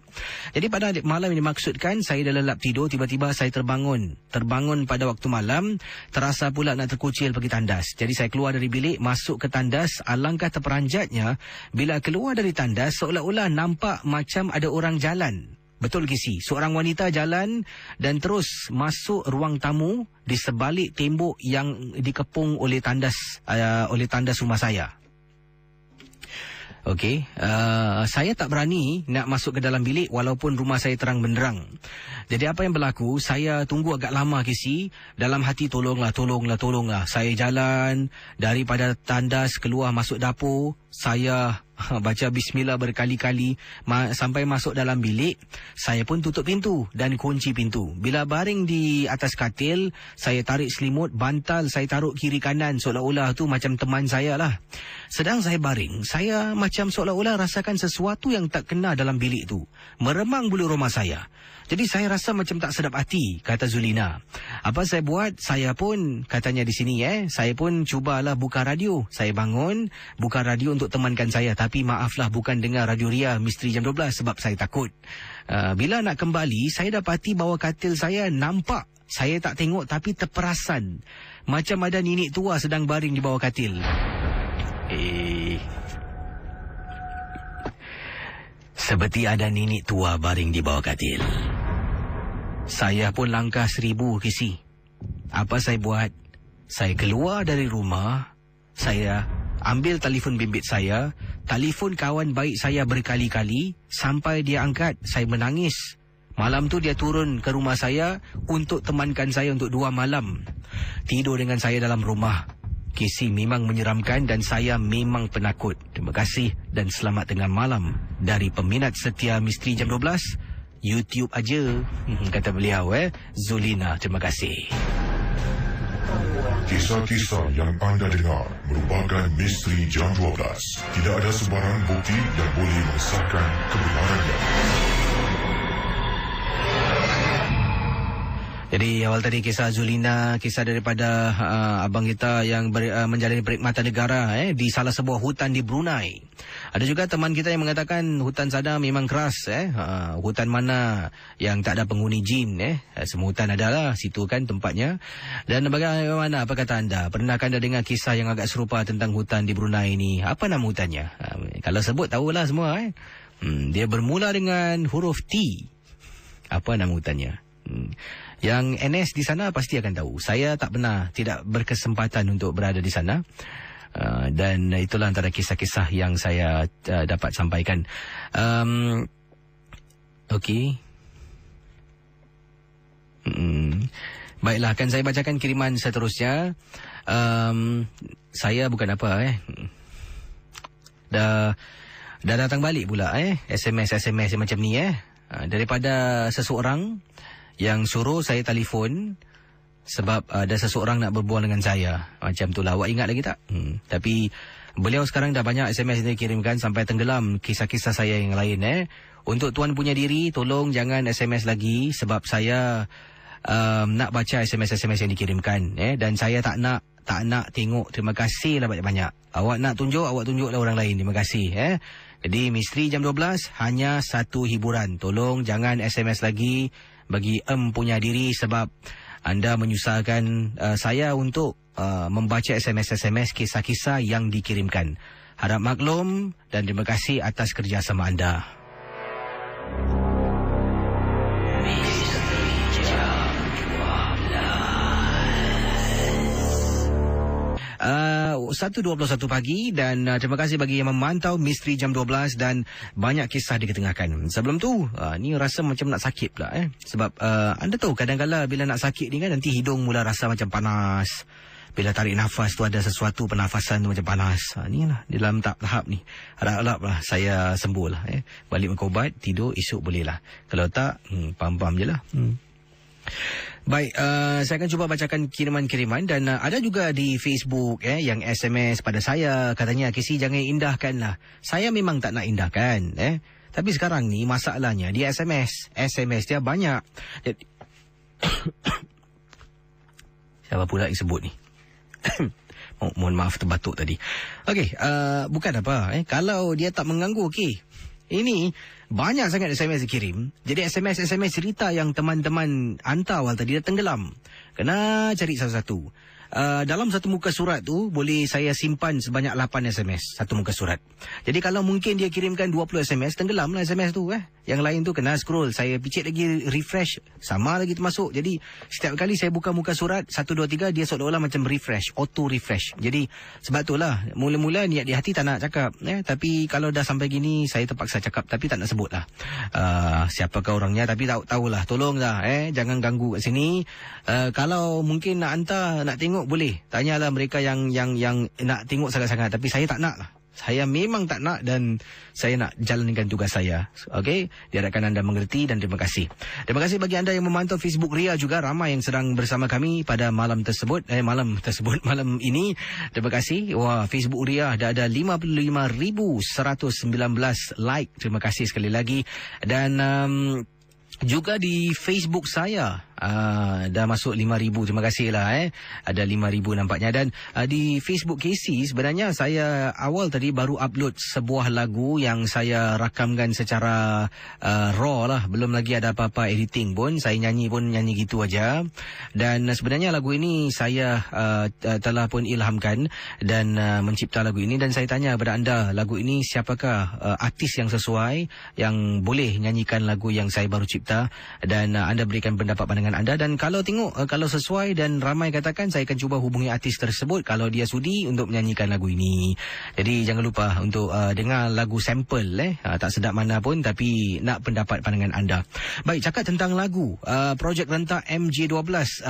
Jadi pada malam ini maksudkan saya dah lelap tidur, tiba-tiba saya terbangun pada waktu malam, terasa pula nak terkucil pergi tandas. Jadi saya keluar dari bilik, masuk ke tandas. Alangkah terperanjatnya bila keluar dari tandas, seolah-olah nampak macam ada orang jalan. Betul Kisi, seorang wanita jalan dan terus masuk ruang tamu di sebalik tembok yang dikepung oleh tandas rumah saya. Okey, saya tak berani nak masuk ke dalam bilik walaupun rumah saya terang benderang. Jadi apa yang berlaku, saya tunggu agak lama Kisi. Dalam hati tolonglah. Saya jalan daripada tandas keluar masuk dapur. Saya baca bismillah berkali-kali sampai masuk dalam bilik. Saya pun tutup pintu dan kunci pintu. Bila baring di atas katil, saya tarik selimut, bantal saya taruh kiri kanan, seolah-olah tu macam teman saya lah. Sedang saya baring, saya macam seolah-olah rasakan sesuatu yang tak kena dalam bilik tu, meremang bulu roma saya. Jadi saya rasa macam tak sedap hati, kata Zulina. Apa saya buat? Saya pun, katanya di sini saya pun cubalah buka radio. Saya bangun, buka radio untuk temankan saya. Tapi maaflah, bukan dengar Radio Ria Misteri Jam 12 sebab saya takut. Bila nak kembali, saya dapati bahawa katil saya nampak. Saya tak tengok tapi terperasan macam ada nenek tua sedang baring di bawah katil. Seperti ada nenek tua baring di bawah katil. Saya pun langkah 1000 Kisi. Apa saya buat? Saya keluar dari rumah. Saya ambil telefon bimbit saya, telefon kawan baik saya berkali-kali. Sampai dia angkat, saya menangis. Malam tu dia turun ke rumah saya untuk temankan saya untuk 2 malam. Tidur dengan saya dalam rumah. Kisi, memang menyeramkan dan saya memang penakut. Terima kasih dan selamat tengah malam dari peminat setia Misteri Jam 12. YouTube aja, kata beliau Zulina. Terima kasih. Kisah-kisah yang anda dengar merupakan misteri jam 12. Tidak ada sebarang bukti yang boleh mengesahkan kebenarannya. Jadi awal tadi kisah Zulina, kisah daripada abang kita yang menjalani perkhidmatan negara di salah sebuah hutan di Brunei. Ada juga teman kita yang mengatakan hutan sana memang keras. Hutan mana yang tak ada penghuni jin. Semua hutan adalah situ kan tempatnya. Dan bagaimana, apa kata anda? Pernahkah anda dengar kisah yang agak serupa tentang hutan di Brunei ini? Apa nama hutannya? Kalau sebut tahulah semua. Dia bermula dengan huruf T. Apa nama hutannya? Yang NS di sana pasti akan tahu. Saya tak pernah, tidak berkesempatan untuk berada di sana. Dan itulah antara kisah-kisah yang saya dapat sampaikan. Okey. Baiklah, akan saya bacakan kiriman seterusnya. Saya bukan apa Dah datang balik pula SMS macam ni daripada seseorang yang suruh saya telefon sebab ada seseorang nak berbual dengan saya. Macam itulah. Awak ingat lagi tak? Tapi beliau sekarang dah banyak SMS yang dikirimkan sampai tenggelam kisah-kisah saya yang lain. Untuk tuan punya diri, tolong jangan SMS lagi sebab saya nak baca SMS-SMS yang dikirimkan. Dan saya tak nak tengok. Terima kasihlah banyak-banyak. Awak nak tunjuk, awak tunjuklah orang lain. Terima kasih. Jadi misteri jam 12 hanya satu hiburan. Tolong jangan SMS lagi bagi punya diri sebab anda menyusahkan saya untuk membaca SMS-SMS kisah-kisah yang dikirimkan. Harap maklum dan terima kasih atas kerjasama anda. Uh, 1.21 pagi dan terima kasih bagi yang memantau Misteri Jam 12 dan banyak kisah diketengahkan. Sebelum tu, ni rasa macam nak sakit pula sebab anda tahu kadang-kadang bila nak sakit ni kan nanti hidung mula rasa macam panas. Bila tarik nafas tu ada sesuatu pernafasan tu macam panas. Ni lah di dalam tahap ni. Harap-harap lah saya sembuh lah. Balik makan ubat, tidur, esok boleh lah. Kalau tak, pam-pam je lah. Baik, saya akan cuba bacakan kiriman-kiriman dan ada juga di Facebook yang SMS pada saya. Katanya, Kisi jangan indahkan lah. Saya memang tak nak indahkan. Tapi sekarang ni masalahnya dia SMS dia banyak. Siapa pula yang sebut ni? Mohon maaf terbatuk tadi. Okey, bukan apa. Kalau dia tak mengganggu, okey. Ini banyak sangat SMS dikirim. Jadi SMS cerita yang teman-teman hantar awal tadi dah tenggelam. Kena cari satu-satu. Dalam satu muka surat tu boleh saya simpan sebanyak 8 SMS satu muka surat. Jadi kalau mungkin dia kirimkan 20 SMS, tenggelamlah SMS tu. Yang lain tu kena scroll. Saya picit lagi, refresh, sama lagi termasuk. Jadi setiap kali saya buka muka surat 1, 2, 3, dia seolah-olah macam refresh, auto refresh. Jadi sebab itulah mula-mula niat di hati tak nak cakap. Tapi kalau dah sampai gini saya terpaksa cakap. Tapi tak nak sebut lah siapakah orangnya. Tapi tahulah, tolonglah jangan ganggu kat sini. Kalau mungkin nak hantar, nak tengok boleh. Tanyalah mereka yang nak tengok sangat-sangat. Tapi saya tak nak lah. Saya memang tak nak dan saya nak jalankan tugas saya. Okey? Diharapkan anda mengerti dan terima kasih. Terima kasih bagi anda yang memantau Facebook Ria juga. Ramai yang sedang bersama kami pada malam ini. Terima kasih. Wah, Facebook Ria dah ada 55,119 like. Terima kasih sekali lagi. Dan juga di Facebook saya dah masuk 5,000. Terima kasih lah ada 5,000 nampaknya. Dan di Facebook KC sebenarnya saya awal tadi baru upload sebuah lagu yang saya rakamkan secara raw lah. Belum lagi ada apa-apa editing pun. Saya nyanyi gitu aja. Dan sebenarnya lagu ini saya telah pun ilhamkan dan mencipta lagu ini. Dan saya tanya kepada anda, lagu ini siapakah artis yang sesuai yang boleh nyanyikan lagu yang saya baru cipta. Dan anda berikan pendapat pandangan anda. Dan kalau tengok kalau sesuai dan ramai katakan, saya akan cuba hubungi artis tersebut kalau dia sudi untuk menyanyikan lagu ini. Jadi jangan lupa untuk dengar lagu sampel tak sedap mana pun, tapi nak pendapat pandangan anda. Baik, cakap tentang lagu, projek rentak MJ12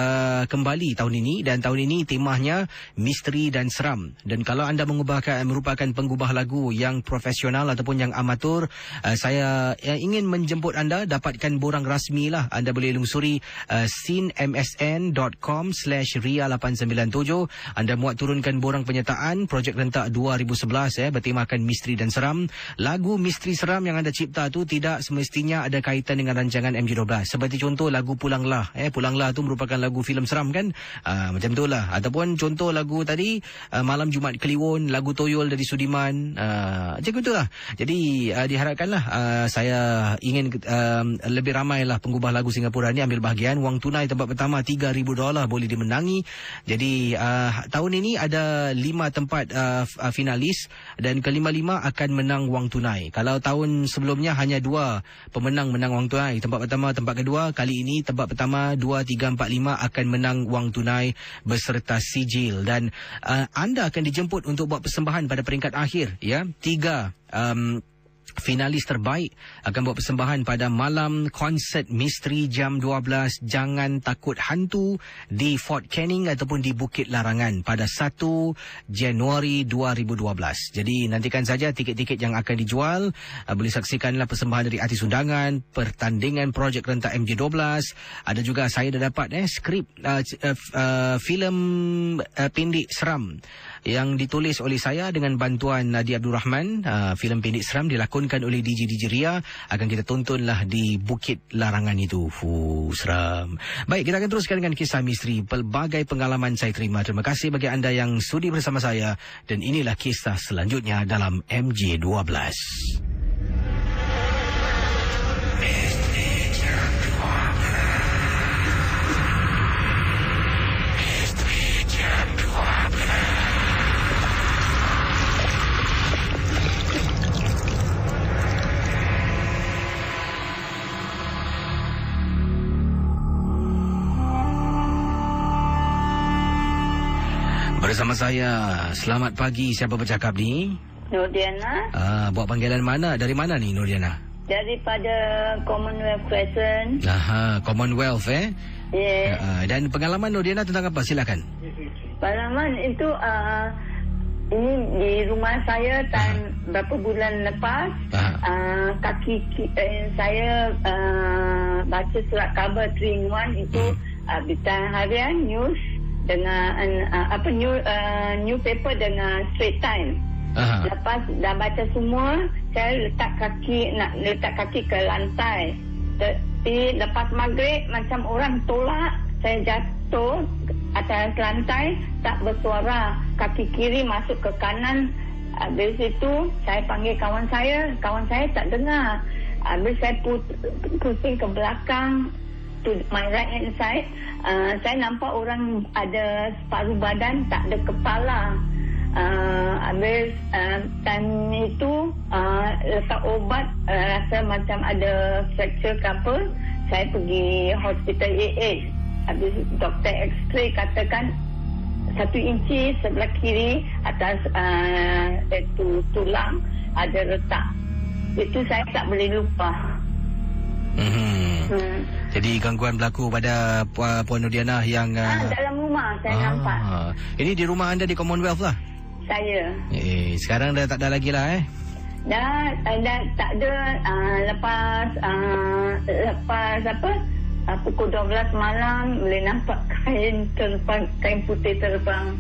kembali tahun ini. Dan tahun ini temanya misteri dan seram. Dan kalau anda merupakan penggubah lagu yang profesional ataupun yang amatur, saya ingin menjemput anda dapatkan borang rasmi lah. Anda boleh lungsuri sinmsn.com/ria897. Anda muat turunkan borang penyertaan projek rentak 2011 bertemakan misteri dan seram. Lagu misteri seram yang anda cipta tu tidak semestinya ada kaitan dengan rancangan MJ12. Seperti contoh lagu Pulanglah. Pulanglah tu merupakan lagu filem seram kan? Macam tu lah. Ataupun contoh lagu tadi Malam Jumaat Kliwon, lagu Toyol dari Sudiman. Macam itulah. Jadi diharapkanlah saya ingin lebih ramailah penggubah lagu Singapura ni ambil bahagian. Wang tunai tempat pertama $3,000 boleh dimenangi. Jadi tahun ini ada 5 tempat finalis dan kelima-lima akan menang wang tunai. Kalau tahun sebelumnya hanya 2 pemenang menang wang tunai, tempat pertama, tempat kedua, kali ini tempat pertama 2, 3, 4, 5 akan menang wang tunai beserta sijil dan anda akan dijemput untuk buat persembahan pada peringkat akhir ya. 3 finalis terbaik akan buat persembahan pada malam konsert misteri jam 12 Jangan Takut Hantu di Fort Canning ataupun di Bukit Larangan pada 1 Januari 2012. Jadi nantikan saja tiket-tiket yang akan dijual. Boleh saksikanlah persembahan dari artis undangan, pertandingan projek rentak MJ12. Ada juga saya dah dapat skrip filem pendek seram yang ditulis oleh saya dengan bantuan Nadia Abdul Rahman. Filem pendek seram dilakonkan oleh DJ Ria. Akan kita tontonlah di Bukit Larangan itu. Seram. Baik, kita akan teruskan dengan kisah misteri. Pelbagai pengalaman saya terima. Terima kasih bagi anda yang sudi bersama saya. Dan inilah kisah selanjutnya dalam MJ12. Bersama saya, selamat pagi. Siapa bercakap ni? Nurdiana. Buat panggilan mana? Dari mana ni Nurdiana? Daripada Commonwealth Crescent. Commonwealth Yeah. Dan pengalaman Nurdiana tentang apa? Silakan. Pengalaman itu ini di rumah saya berapa bulan lepas. Kaki saya baca surat khabar 3-in-1 itu berita harian news dengan newspaper dengan Straits Times. Lepas dah baca semua, saya letak kaki ke lantai. Tapi lepas maghrib macam orang tolak, saya jatuh atas lantai, tak bersuara. Kaki kiri masuk ke kanan. Habis itu saya panggil kawan saya tak dengar. Habis saya pusing ke belakang, to my right hand side. Saya nampak orang ada separuh badan, tak ada kepala. Habis time itu letak obat, rasa macam ada fracture ke apa. Saya pergi hospital AA. Habis doktor X-ray katakan 1 inci sebelah kiri atas itu tulang ada retak. Itu saya tak boleh lupa. Jadi gangguan berlaku pada Puan Nurdiana yang dalam rumah saya nampak. Ini di rumah anda di Commonwealth lah? Saya. Sekarang dah tak ada lagi lah Dah tak ada. Lepas pukul 12 malam boleh nampak kain putih terbang.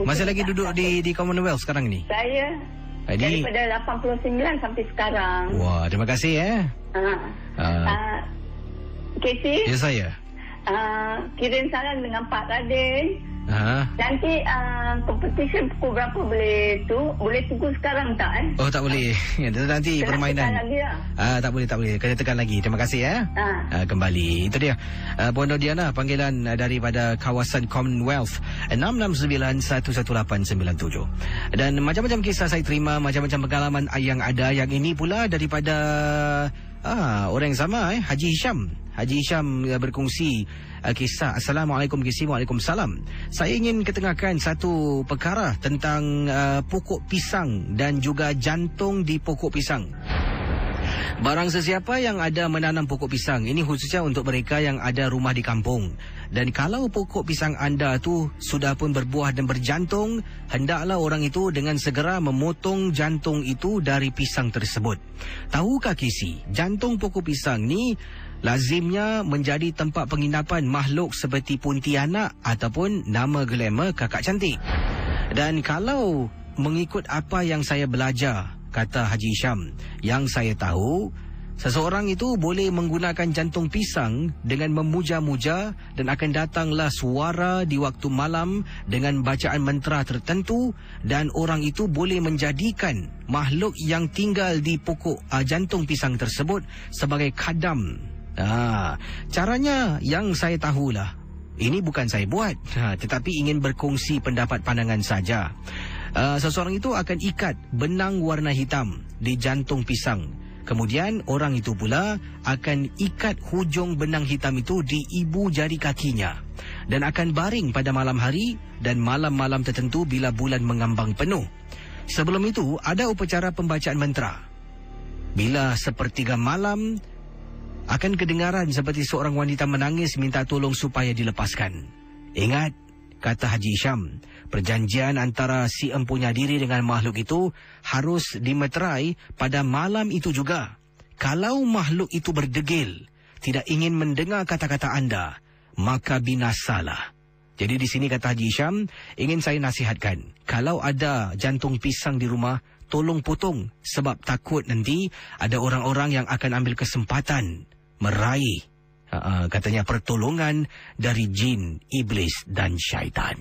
Masih lagi duduk di Commonwealth sekarang ni? Saya daripada 89 sampai sekarang. Wah, terima kasih Casey? Ya, saya. Kirim salam dengan Pak Radin. Nanti competition pukul berapa boleh tunggu sekarang tak Oh, tak boleh. Nanti permainan. Tak boleh. Kena tekan lagi. Terima kasih kembali. Itu dia Puan Nurdiana, panggilan daripada kawasan Commonwealth 6911897. Dan macam-macam kisah saya terima, macam-macam pengalaman yang ada. Yang ini pula daripada orang yang sama Haji Hisham berkongsi kisah. Assalamualaikum Kisi. Waalaikumsalam. Saya ingin ketengahkan satu perkara tentang pokok pisang dan juga jantung di pokok pisang. Barang sesiapa yang ada menanam pokok pisang, ini khususnya untuk mereka yang ada rumah di kampung. Dan kalau pokok pisang anda tu sudah pun berbuah dan berjantung, hendaklah orang itu dengan segera memotong jantung itu dari pisang tersebut. Tahukah Kisi, jantung pokok pisang ni lazimnya menjadi tempat penginapan makhluk seperti Pontianak ataupun nama glamour kakak cantik. Dan kalau mengikut apa yang saya belajar, kata Haji Syam, yang saya tahu, seseorang itu boleh menggunakan jantung pisang dengan memuja-muja dan akan datanglah suara di waktu malam dengan bacaan mantra tertentu dan orang itu boleh menjadikan makhluk yang tinggal di pokok jantung pisang tersebut sebagai khadam. Caranya yang saya tahulah. Ini bukan saya buat, tetapi ingin berkongsi pendapat pandangan saja. Seseorang itu akan ikat benang warna hitam di jantung pisang. Kemudian orang itu pula akan ikat hujung benang hitam itu di ibu jari kakinya dan akan baring pada malam hari dan malam-malam tertentu bila bulan mengambang penuh. Sebelum itu ada upacara pembacaan mantra. Bila sepertiga malam akan kedengaran seperti seorang wanita menangis minta tolong supaya dilepaskan. Ingat, kata Haji Syam, perjanjian antara si empunya diri dengan makhluk itu harus dimeterai pada malam itu juga. Kalau makhluk itu berdegil, tidak ingin mendengar kata-kata anda, maka binasalah. Jadi di sini kata Haji Syam, ingin saya nasihatkan, kalau ada jantung pisang di rumah, tolong potong sebab takut nanti ada orang-orang yang akan ambil kesempatan meraih katanya pertolongan dari jin, iblis dan syaitan.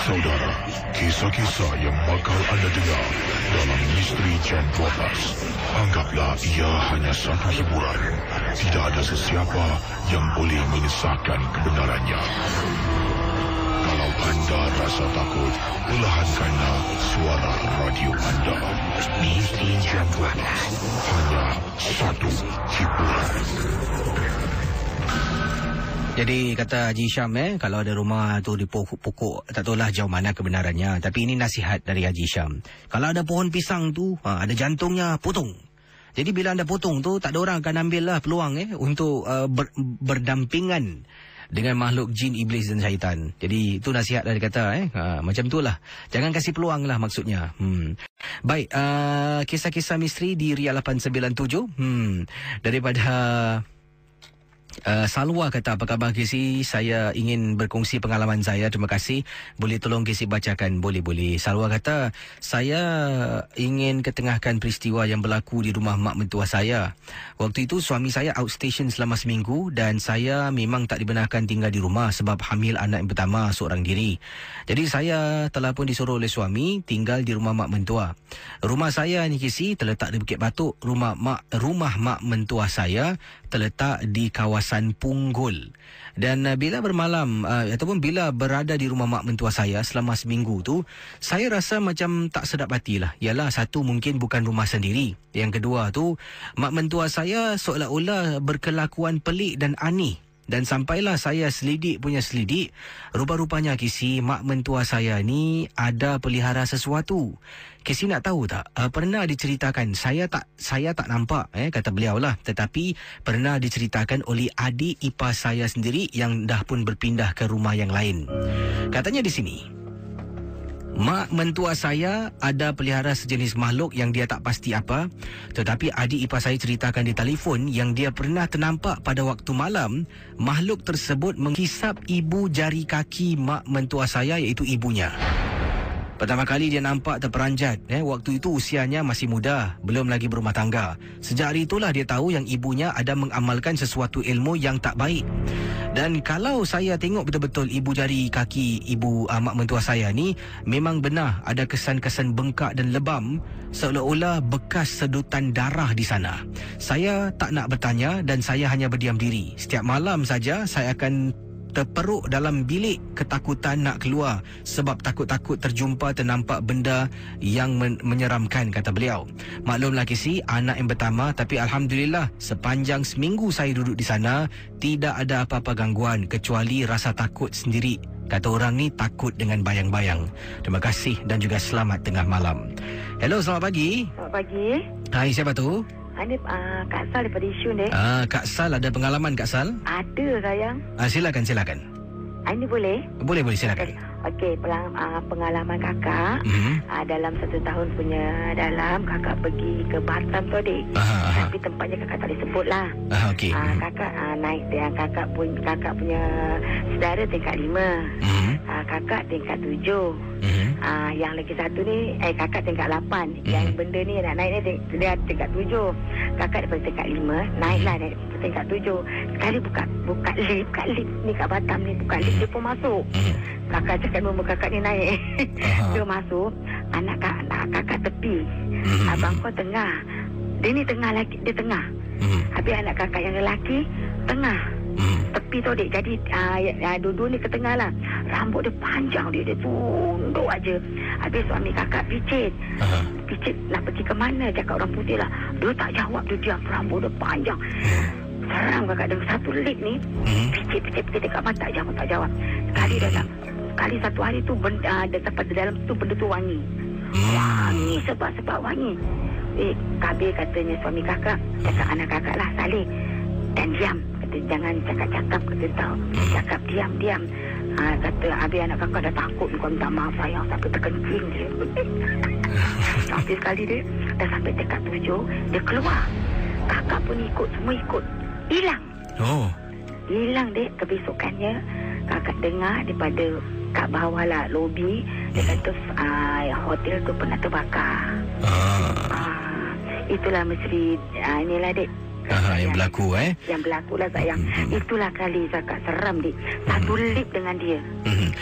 Saudara, kisah-kisah yang bakal anda dengar dalam Misteri Jam 12, anggaplah ia hanya satu hiburan. Tidak ada sesiapa yang boleh menyesatkan kebenarannya. Kalau anda rasa takut, perlahankanlah suara radio anda. Misteri Jam 12, hanya satu hiburan. Jadi kata Haji Syam, kalau ada rumah tu di pokok, tak tahulah jauh mana kebenarannya. Tapi ini nasihat dari Haji Syam. Kalau ada pohon pisang tu, ada jantungnya, potong. Jadi bila anda potong tu, tak ada orang akan ambil lah peluang untuk berdampingan dengan makhluk jin, iblis dan syaitan. Jadi itu nasihat dari kata, macam tu lah. Jangan kasih peluang lah maksudnya. Baik, kisah-kisah misteri di Ria 897. Daripada Salwa kata, apa khabar Kisi? Saya ingin berkongsi pengalaman saya. Terima kasih. Boleh tolong Kisi bacakan? Boleh. Salwa kata, saya ingin ketengahkan peristiwa yang berlaku di rumah mak mentua saya. Waktu itu suami saya outstation selama seminggu dan saya memang tak dibenarkan tinggal di rumah sebab hamil anak yang pertama seorang diri. Jadi saya telah pun disuruh oleh suami tinggal di rumah mak mentua. Rumah saya ni Kisi terletak di Bukit Batok. Rumah mak mentua saya terletak di kawasan Punggol. Dan bila bermalam ataupun bila berada di rumah mak mentua saya selama seminggu tu, saya rasa macam tak sedap hatilah. Yalah, satu mungkin bukan rumah sendiri. Yang kedua tu, mak mentua saya seolah-olah berkelakuan pelik dan aneh. Dan sampailah saya selidik, rupa-rupanya Kisi, mak mentua saya ni ada pelihara sesuatu. Kisi nak tahu tak? Pernah diceritakan, saya tak nampak, kata beliau lah. Tetapi pernah diceritakan oleh adik ipar saya sendiri yang dah pun berpindah ke rumah yang lain. Katanya di sini, mak mentua saya ada pelihara sejenis makhluk yang dia tak pasti apa. Tetapi adik ipar saya ceritakan di telefon yang dia pernah ternampak pada waktu malam, makhluk tersebut menghisap ibu jari kaki mak mentua saya, iaitu ibunya. Pertama kali dia nampak terperanjat. Waktu itu usianya masih muda, belum lagi berumah tangga. Sejak hari itulah dia tahu yang ibunya ada mengamalkan sesuatu ilmu yang tak baik. Dan kalau saya tengok betul-betul ibu jari kaki ibu mak mentua saya ni, memang benar ada kesan-kesan bengkak dan lebam, seolah-olah bekas sedutan darah di sana. Saya tak nak bertanya dan saya hanya berdiam diri. Setiap malam saja saya akan terperuk dalam bilik, ketakutan nak keluar sebab takut-takut terjumpa ternampak benda yang menyeramkan, kata beliau. Maklumlah Kisi, anak yang pertama, tapi Alhamdulillah sepanjang seminggu saya duduk di sana tidak ada apa-apa gangguan kecuali rasa takut sendiri. Kata orang ni takut dengan bayang-bayang. Terima kasih dan juga selamat tengah malam. Hello, selamat pagi. Selamat pagi. Hai, siapa tu? Ini Kak Sal daripada Isyun deh. Kak Sal, ada pengalaman Kak Sal? Ada sayang. Silakan. Ini boleh? Boleh silakan. Okey, pengalaman kakak dalam 1 tahun punya kakak pergi ke Batam tu, adik. Tapi tempatnya kakak tak boleh sebut lah. Okey. Kakak naik dia, kakak punya saudara tingkat 5. Kakak tingkat 7. Yang lagi satu ni kakak tingkat 8. Yang benda ni nak naik ni dia tingkat 7. Kakak daripada tingkat 5 naiklah dari tingkat 7. Sekali buka lift kat lift ni kat Batam ni, buka lift dia pun masuk. Kakak cakap nombor kakak ni naik. Dia masuk, anak kakak tepi. Abang kau tengah. Dia ni tengah lagi, dia tengah. Habis anak kakak yang lelaki tengah. Tepi tu, dek. Jadi dua-dua ni ke tengah lah. Rambut dia panjang, dia tunduk aja. Habis suami kakak picit. Picit nak pergi ke mana, cakap orang putih lah. Dia tak jawab, dia diam. Rambut dia panjang. Seram kakak dengan satu lift ni. Picit dekat mata, tak jawab. Sekali datang. Sekali satu hari tu dia sampai dalam tu, benda tu wangi. Wangi sebab wangi. Kabir katanya suami kakak, cakap anak kakak lah, Saleh. Dan diam. Kata jangan cakap-cakap, kata tahu. Cakap diam. Kata habis anak kakak dah takut, kau minta maaf sayang, sampai terkencing dia. Sampai sekali dia dah sampai tingkat 7, dia keluar. Kakak pun ikut, semua ikut. Hilang. Hilang, dek. Kebesokannya kakak dengar daripada kat bawah lah, lobi, dia kata hotel tu pernah terbakar. Itulah misteri inilah, dek. Yang berlaku Yang berlaku lah sayang. Itulah kali kakak seram, dek. Satu lip dengan dia.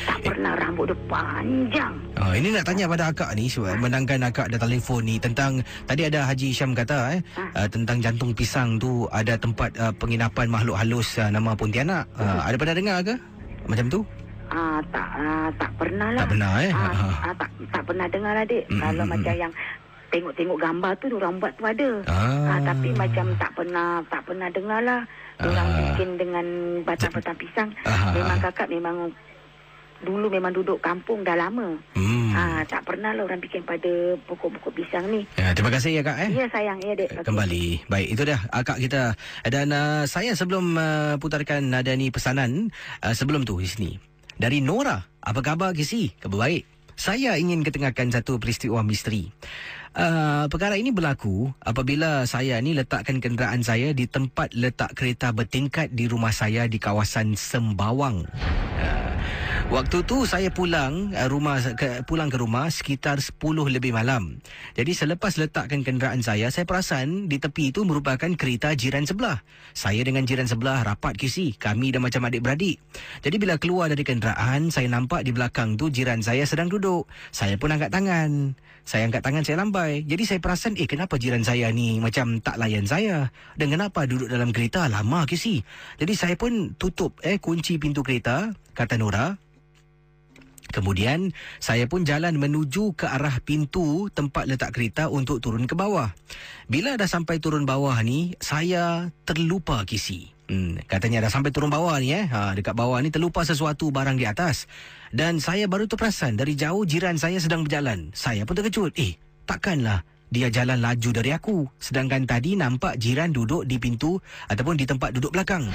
Tak pernah, rambut dia panjang. Ini nak tanya pada akak ni, menangkan akak ada telefon ni, tentang tadi ada Haji Syam kata tentang jantung pisang tu ada tempat penginapan makhluk halus nama Pontianak. Ada pernah dengar ke macam tu? Tak pernah lah. Tak pernah tak pernah dengar lah, dek. Kalau macam yang tengok gambar tu diorang buat tu ada. Tapi macam tak pernah dengar lah. Diorang bikin dengan batang-batang pisang. Memang kakak dulu memang duduk kampung dah lama. Tak pernah lah orang bikin pada pokok-pokok pisang ni. Terima kasih ya, Kak. Ya sayang, ya, dek. Kembali. Baik, itu dah akak kita. Dan saya sebelum putarkan nada ni pesanan, sebelum tu di sini. Dari Nora, apa khabar Kisi? Khabar baik. Saya ingin ketengahkan satu peristiwa misteri. Perkara ini berlaku apabila saya ni letakkan kenderaan saya di tempat letak kereta bertingkat di rumah saya di kawasan Sembawang. Waktu tu saya pulang ke rumah sekitar 10 lebih malam. Jadi selepas letakkan kenderaan saya perasan di tepi itu merupakan kereta jiran sebelah. Saya dengan jiran sebelah rapat kisi. Kami dah macam adik-beradik. Jadi bila keluar dari kenderaan, saya nampak di belakang tu jiran saya sedang duduk. Saya pun angkat tangan. Saya lambai. Jadi saya perasan, kenapa jiran saya ni macam tak layan saya? Dan kenapa duduk dalam kereta lama kisi? Jadi saya pun tutup kunci pintu kereta, kata Nora. Kemudian, saya pun jalan menuju ke arah pintu tempat letak kereta untuk turun ke bawah. Bila dah sampai turun bawah ni, saya terlupa kisi. Katanya dah sampai turun bawah ni dekat bawah ni terlupa sesuatu barang di atas. Dan saya baru terperasan dari jauh jiran saya sedang berjalan. Saya pun terkejut. Takkanlah dia jalan laju dari aku. Sedangkan tadi nampak jiran duduk di pintu ataupun di tempat duduk belakang.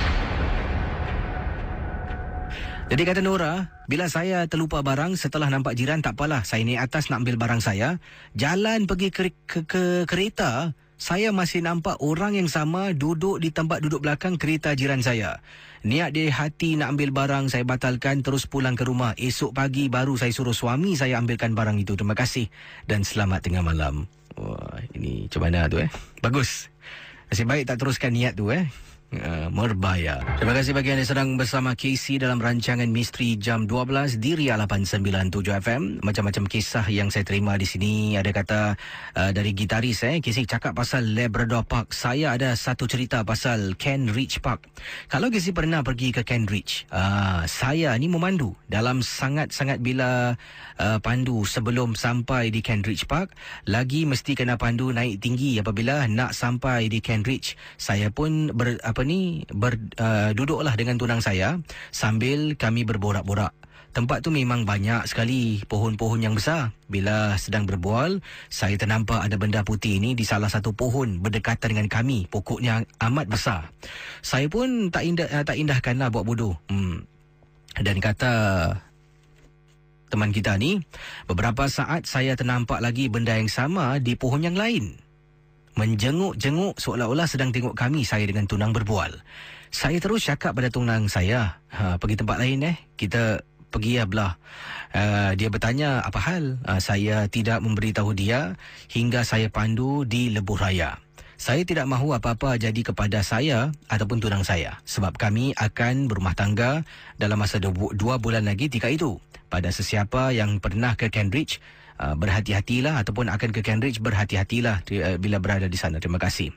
Jadi kata Nora, bila saya terlupa barang setelah nampak jiran, tak apalah, saya naik atas nak ambil barang saya. Jalan pergi ke kereta, saya masih nampak orang yang sama duduk di tempat duduk belakang kereta jiran saya. Niat di hati nak ambil barang, saya batalkan terus pulang ke rumah. Esok pagi baru saya suruh suami saya ambilkan barang itu. Terima kasih dan selamat tengah malam. Wah, ini macam mana tu Bagus. Nasib baik tak teruskan niat tu Merbaya. Terima kasih bagi anda sedang bersama Casey dalam rancangan Misteri Jam 12 di Ria 897 FM. Macam-macam kisah yang saya terima di sini. Ada kata dari gitaris Casey cakap pasal Labrador Park. Saya ada satu cerita pasal Kent Ridge Park. Kalau Casey pernah pergi ke Kent Ridge, saya ni memandu dalam sangat-sangat bila pandu sebelum sampai di Kent Ridge Park. Lagi mesti kena pandu naik tinggi apabila nak sampai di Kent Ridge. Saya pun duduklah dengan tunang saya sambil kami berborak-borak. Tempat tu memang banyak sekali pohon-pohon yang besar. Bila sedang berbual, saya ternampak ada benda putih ni di salah satu pohon berdekatan dengan kami. Pokoknya amat besar. Saya pun tak indahkanlah buat bodoh. Dan kata teman kita ni, beberapa saat saya ternampak lagi benda yang sama di pohon yang lain. Menjenguk-jenguk seolah-olah sedang tengok kami, saya dengan tunang berbual. Saya terus cakap pada tunang saya, pergi tempat lain kita pergi belah. Dia bertanya apa hal. Saya tidak memberitahu dia hingga saya pandu di lebuh raya. Saya tidak mahu apa-apa jadi kepada saya ataupun tunang saya. Sebab kami akan berumah tangga dalam masa 2 bulan lagi ketika itu. Pada sesiapa yang pernah ke Cambridge, berhati-hatilah ataupun akan ke Cambridge, berhati-hatilah bila berada di sana. Terima kasih.